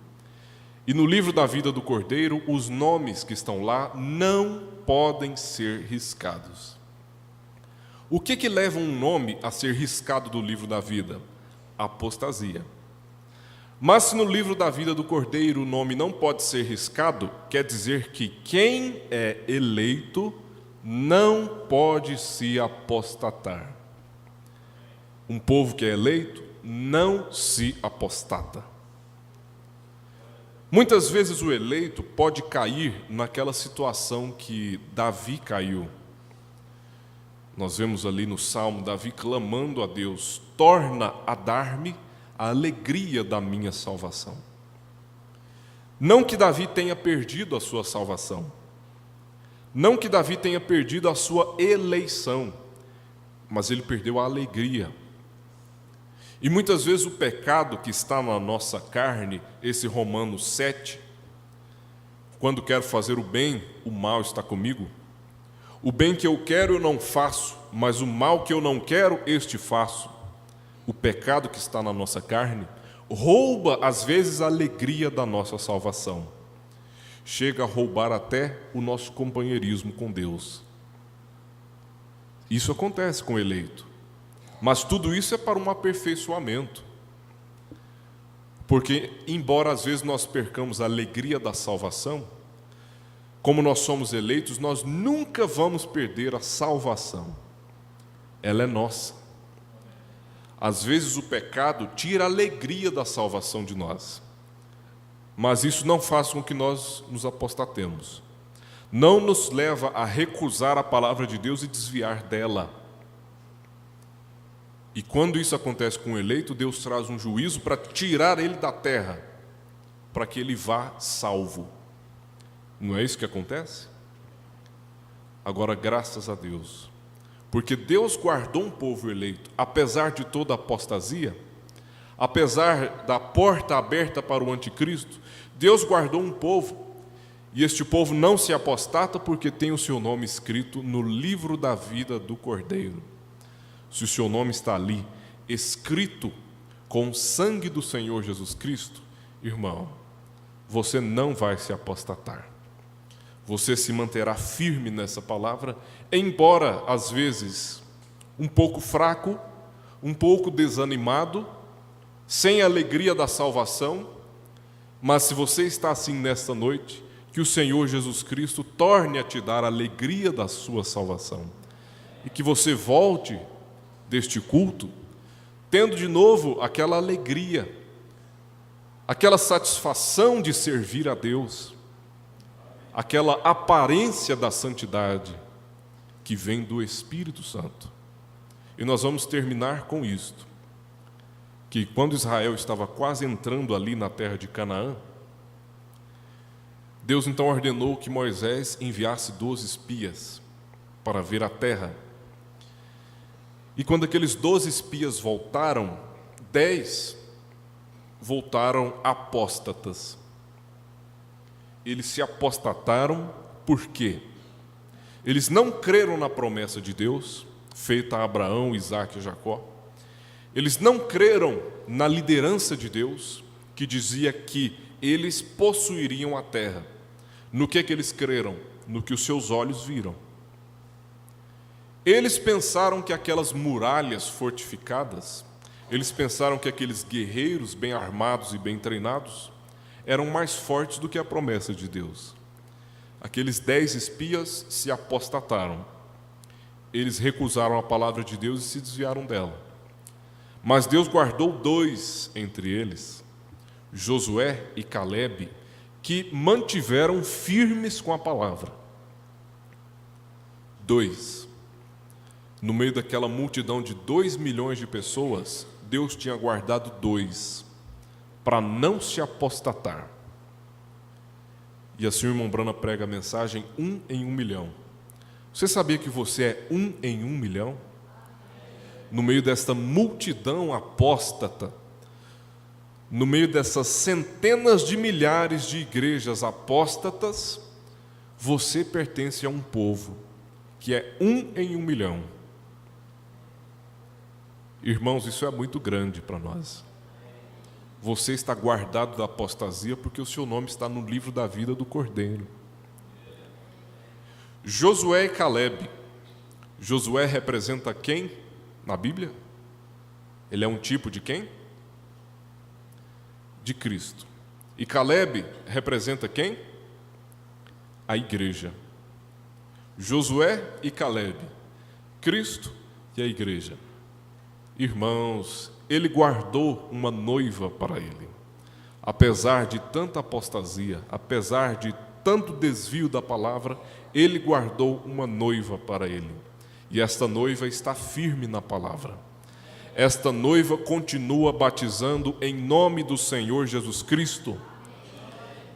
E no livro da vida do Cordeiro, os nomes que estão lá não podem ser riscados. O que leva um nome a ser riscado do livro da vida? Apostasia. Mas se no livro da vida do Cordeiro o nome não pode ser riscado, quer dizer que quem é eleito não pode se apostatar. Um povo que é eleito não se apostata. Muitas vezes o eleito pode cair naquela situação que Davi caiu. Nós vemos ali no Salmo Davi clamando a Deus: torna a dar-me a alegria da minha salvação. Não que Davi tenha perdido a sua salvação, não que Davi tenha perdido a sua eleição, mas ele perdeu a alegria. E muitas vezes o pecado que está na nossa carne, esse Romanos 7, quando quero fazer o bem, o mal está comigo. O bem que eu quero eu não faço, mas o mal que eu não quero, este faço. O pecado que está na nossa carne rouba às vezes a alegria da nossa salvação. Chega a roubar até o nosso companheirismo com Deus. Isso acontece com o eleito. Mas tudo isso é para um aperfeiçoamento. Porque, embora às vezes nós percamos a alegria da salvação, como nós somos eleitos, nós nunca vamos perder a salvação. Ela é nossa. Às vezes o pecado tira a alegria da salvação de nós. Mas isso não faz com que nós nos apostatemos. Não nos leva a recusar a palavra de Deus e desviar dela. E quando isso acontece com o eleito, Deus traz um juízo para tirar ele da terra, para que ele vá salvo. Não é isso que acontece? Agora, graças a Deus, porque Deus guardou um povo eleito, apesar de toda a apostasia, apesar da porta aberta para o anticristo, Deus guardou um povo, e este povo não se apostata porque tem o seu nome escrito no livro da vida do Cordeiro. Se o seu nome está ali, escrito com o sangue do Senhor Jesus Cristo, irmão, você não vai se apostatar. Você se manterá firme nessa palavra, embora às vezes um pouco fraco, um pouco desanimado, sem a alegria da salvação, mas se você está assim nesta noite, que o Senhor Jesus Cristo torne a te dar a alegria da sua salvação, e que você volte deste culto, tendo de novo aquela alegria, aquela satisfação de servir a Deus, aquela aparência da santidade que vem do Espírito Santo. E nós vamos terminar com isto, que quando Israel estava quase entrando ali na terra de Canaã, Deus então ordenou que Moisés enviasse 12 espias para ver a terra. E quando aqueles 12 espias voltaram, 10 voltaram apóstatas. Eles se apostataram por quê? Eles não creram na promessa de Deus, feita a Abraão, Isaque e Jacó. Eles não creram na liderança de Deus, que dizia que eles possuiriam a terra. No que eles creram? No que os seus olhos viram. Eles pensaram que aquelas muralhas fortificadas, eles pensaram que aqueles guerreiros bem armados e bem treinados eram mais fortes do que a promessa de Deus. Aqueles 10 espias se apostataram. Eles recusaram a palavra de Deus e se desviaram dela. Mas Deus guardou 2 entre eles, Josué e Calebe, que mantiveram firmes com a palavra. 2. No meio daquela multidão de 2 milhões de pessoas, Deus tinha guardado 2, para não se apostatar. E assim o irmão Brana prega a mensagem 1 em 1 milhão. Você sabia que você é 1 em 1 milhão? No meio desta multidão apóstata, no meio dessas centenas de milhares de igrejas apóstatas, você pertence a um povo que é 1 em 1 milhão. Irmãos, isso é muito grande para nós. Você está guardado da apostasia porque o seu nome está no livro da vida do Cordeiro. Josué e Caleb. Josué representa quem na Bíblia? Ele é um tipo de quem? De Cristo. E Caleb representa quem? A igreja. Josué e Caleb, Cristo e a igreja. Irmãos, ele guardou uma noiva para ele. Apesar de tanta apostasia, apesar de tanto desvio da palavra, ele guardou uma noiva para ele. E esta noiva está firme na palavra. Esta noiva continua batizando em nome do Senhor Jesus Cristo.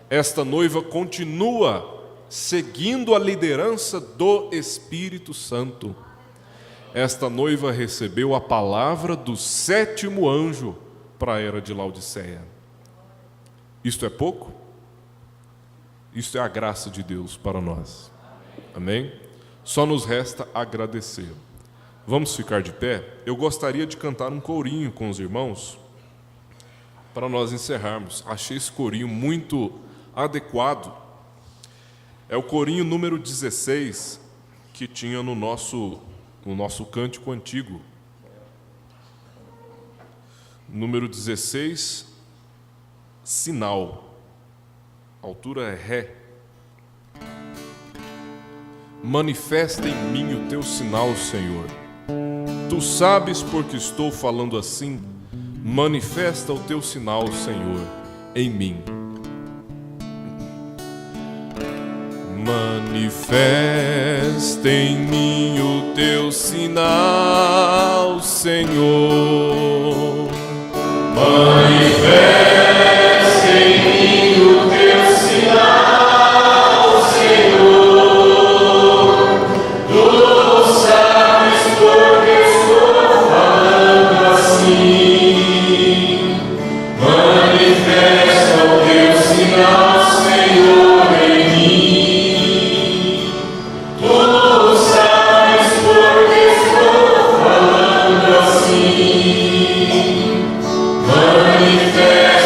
Esta noiva continua seguindo a liderança do Espírito Santo. Esta noiva recebeu a palavra do 7º anjo para a era de Laodiceia. Isto é pouco? Isto é a graça de Deus para nós. Amém? Só nos resta agradecer. Vamos ficar de pé? Eu gostaria de cantar um corinho com os irmãos para nós encerrarmos. Achei esse corinho muito adequado. É o corinho número 16 que tinha no nosso cântico antigo. Número 16, sinal. A altura é Ré. Manifesta em mim o teu sinal, Senhor. Tu sabes porque estou falando assim. Manifesta o teu sinal, Senhor, em mim. Manifesta em mim o teu sinal, Senhor. Manifesta em mim o teu sinal, Senhor. Tu sabes porque estou falando assim. Manifesta o teu sinal, Senhor, em mim. Manifesta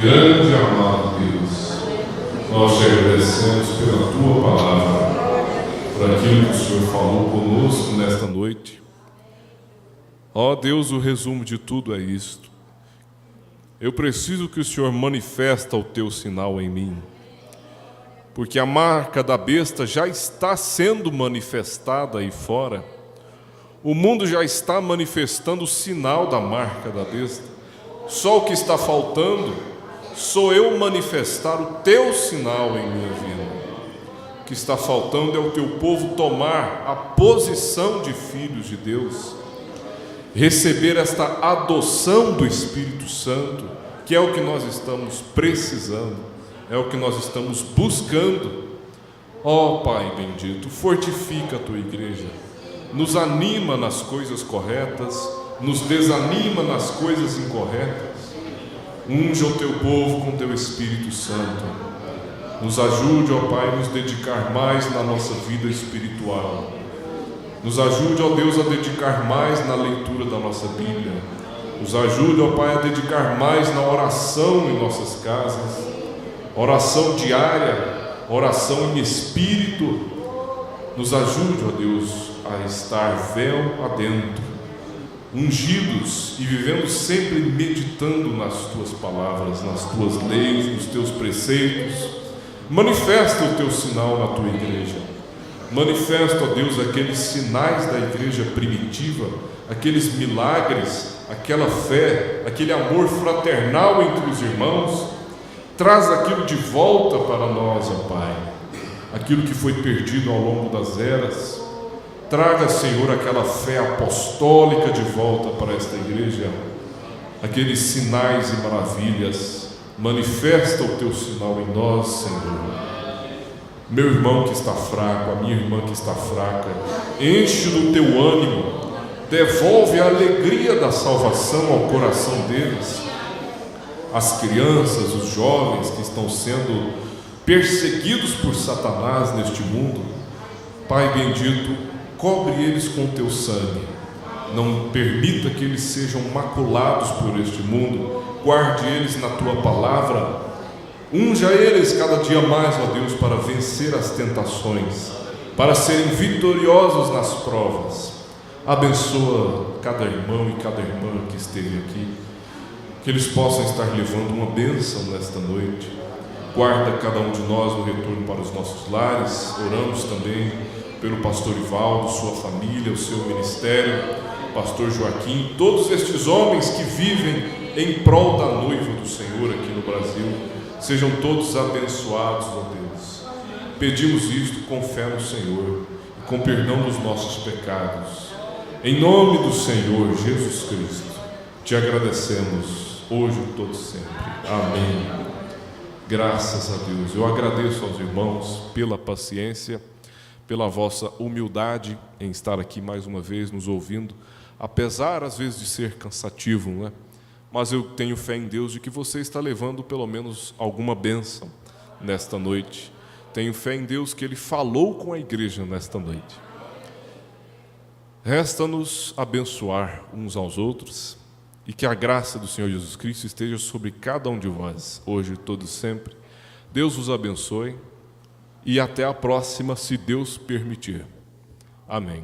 Grande e amado Deus, nós te agradecemos pela tua palavra, por aquilo que o Senhor falou conosco nesta noite. Ó Deus, o resumo de tudo é isto. Eu preciso que o Senhor manifesta o teu sinal em mim, porque a marca da besta já está sendo manifestada aí fora. O mundo já está manifestando o sinal da marca da besta. Só o que está faltando sou eu manifestar o teu sinal em minha vida. O que está faltando é o teu povo tomar a posição de filhos de Deus, receber esta adoção do Espírito Santo, que é o que nós estamos precisando, é o que nós estamos buscando. Ó Pai bendito, fortifica a tua igreja, nos anima nas coisas corretas, nos desanima nas coisas incorretas. Unge o teu povo com teu Espírito Santo. Nos ajude, ó Pai, a nos dedicar mais na nossa vida espiritual. Nos ajude, ó Deus, a dedicar mais na leitura da nossa Bíblia. Nos ajude, ó Pai, a dedicar mais na oração em nossas casas. Oração diária, oração em espírito. Nos ajude, ó Deus, a estar véu adentro, ungidos e vivendo sempre meditando nas tuas palavras, nas tuas leis, nos teus preceitos. Manifesta o teu sinal na tua igreja. Manifesta, ó Deus, aqueles sinais da igreja primitiva, aqueles milagres, aquela fé, aquele amor fraternal entre os irmãos. Traz aquilo de volta para nós, ó Pai, aquilo que foi perdido ao longo das eras. Traga, Senhor, aquela fé apostólica de volta para esta igreja, aqueles sinais e maravilhas. Manifesta o teu sinal em nós, Senhor. Meu irmão que está fraco, a minha irmã que está fraca, enche do teu ânimo, devolve a alegria da salvação ao coração deles. As crianças, os jovens que estão sendo perseguidos por Satanás neste mundo, Pai bendito, cobre eles com o teu sangue. Não permita que eles sejam maculados por este mundo. Guarde eles na tua palavra. Unja eles cada dia mais, ó Deus, para vencer as tentações, para serem vitoriosos nas provas. Abençoa cada irmão e cada irmã que esteve aqui, que eles possam estar levando uma bênção nesta noite. Guarda cada um de nós no retorno para os nossos lares. Oramos também pelo pastor Ivaldo, sua família, o seu ministério, pastor Joaquim, todos estes homens que vivem em prol da noiva do Senhor aqui no Brasil. Sejam todos abençoados, ó Deus. Pedimos isto com fé no Senhor e com perdão dos nossos pecados. Em nome do Senhor Jesus Cristo, te agradecemos hoje e todo sempre. Amém. Graças a Deus. Eu agradeço aos irmãos pela paciência, pela vossa humildade em estar aqui mais uma vez nos ouvindo, apesar às vezes de ser cansativo, não é? Mas eu tenho fé em Deus de que você está levando pelo menos alguma bênção nesta noite. Tenho fé em Deus que Ele falou com a igreja nesta noite. Resta-nos abençoar uns aos outros e que a graça do Senhor Jesus Cristo esteja sobre cada um de vós, hoje e todo sempre. Deus os abençoe e até a próxima, se Deus permitir. Amém.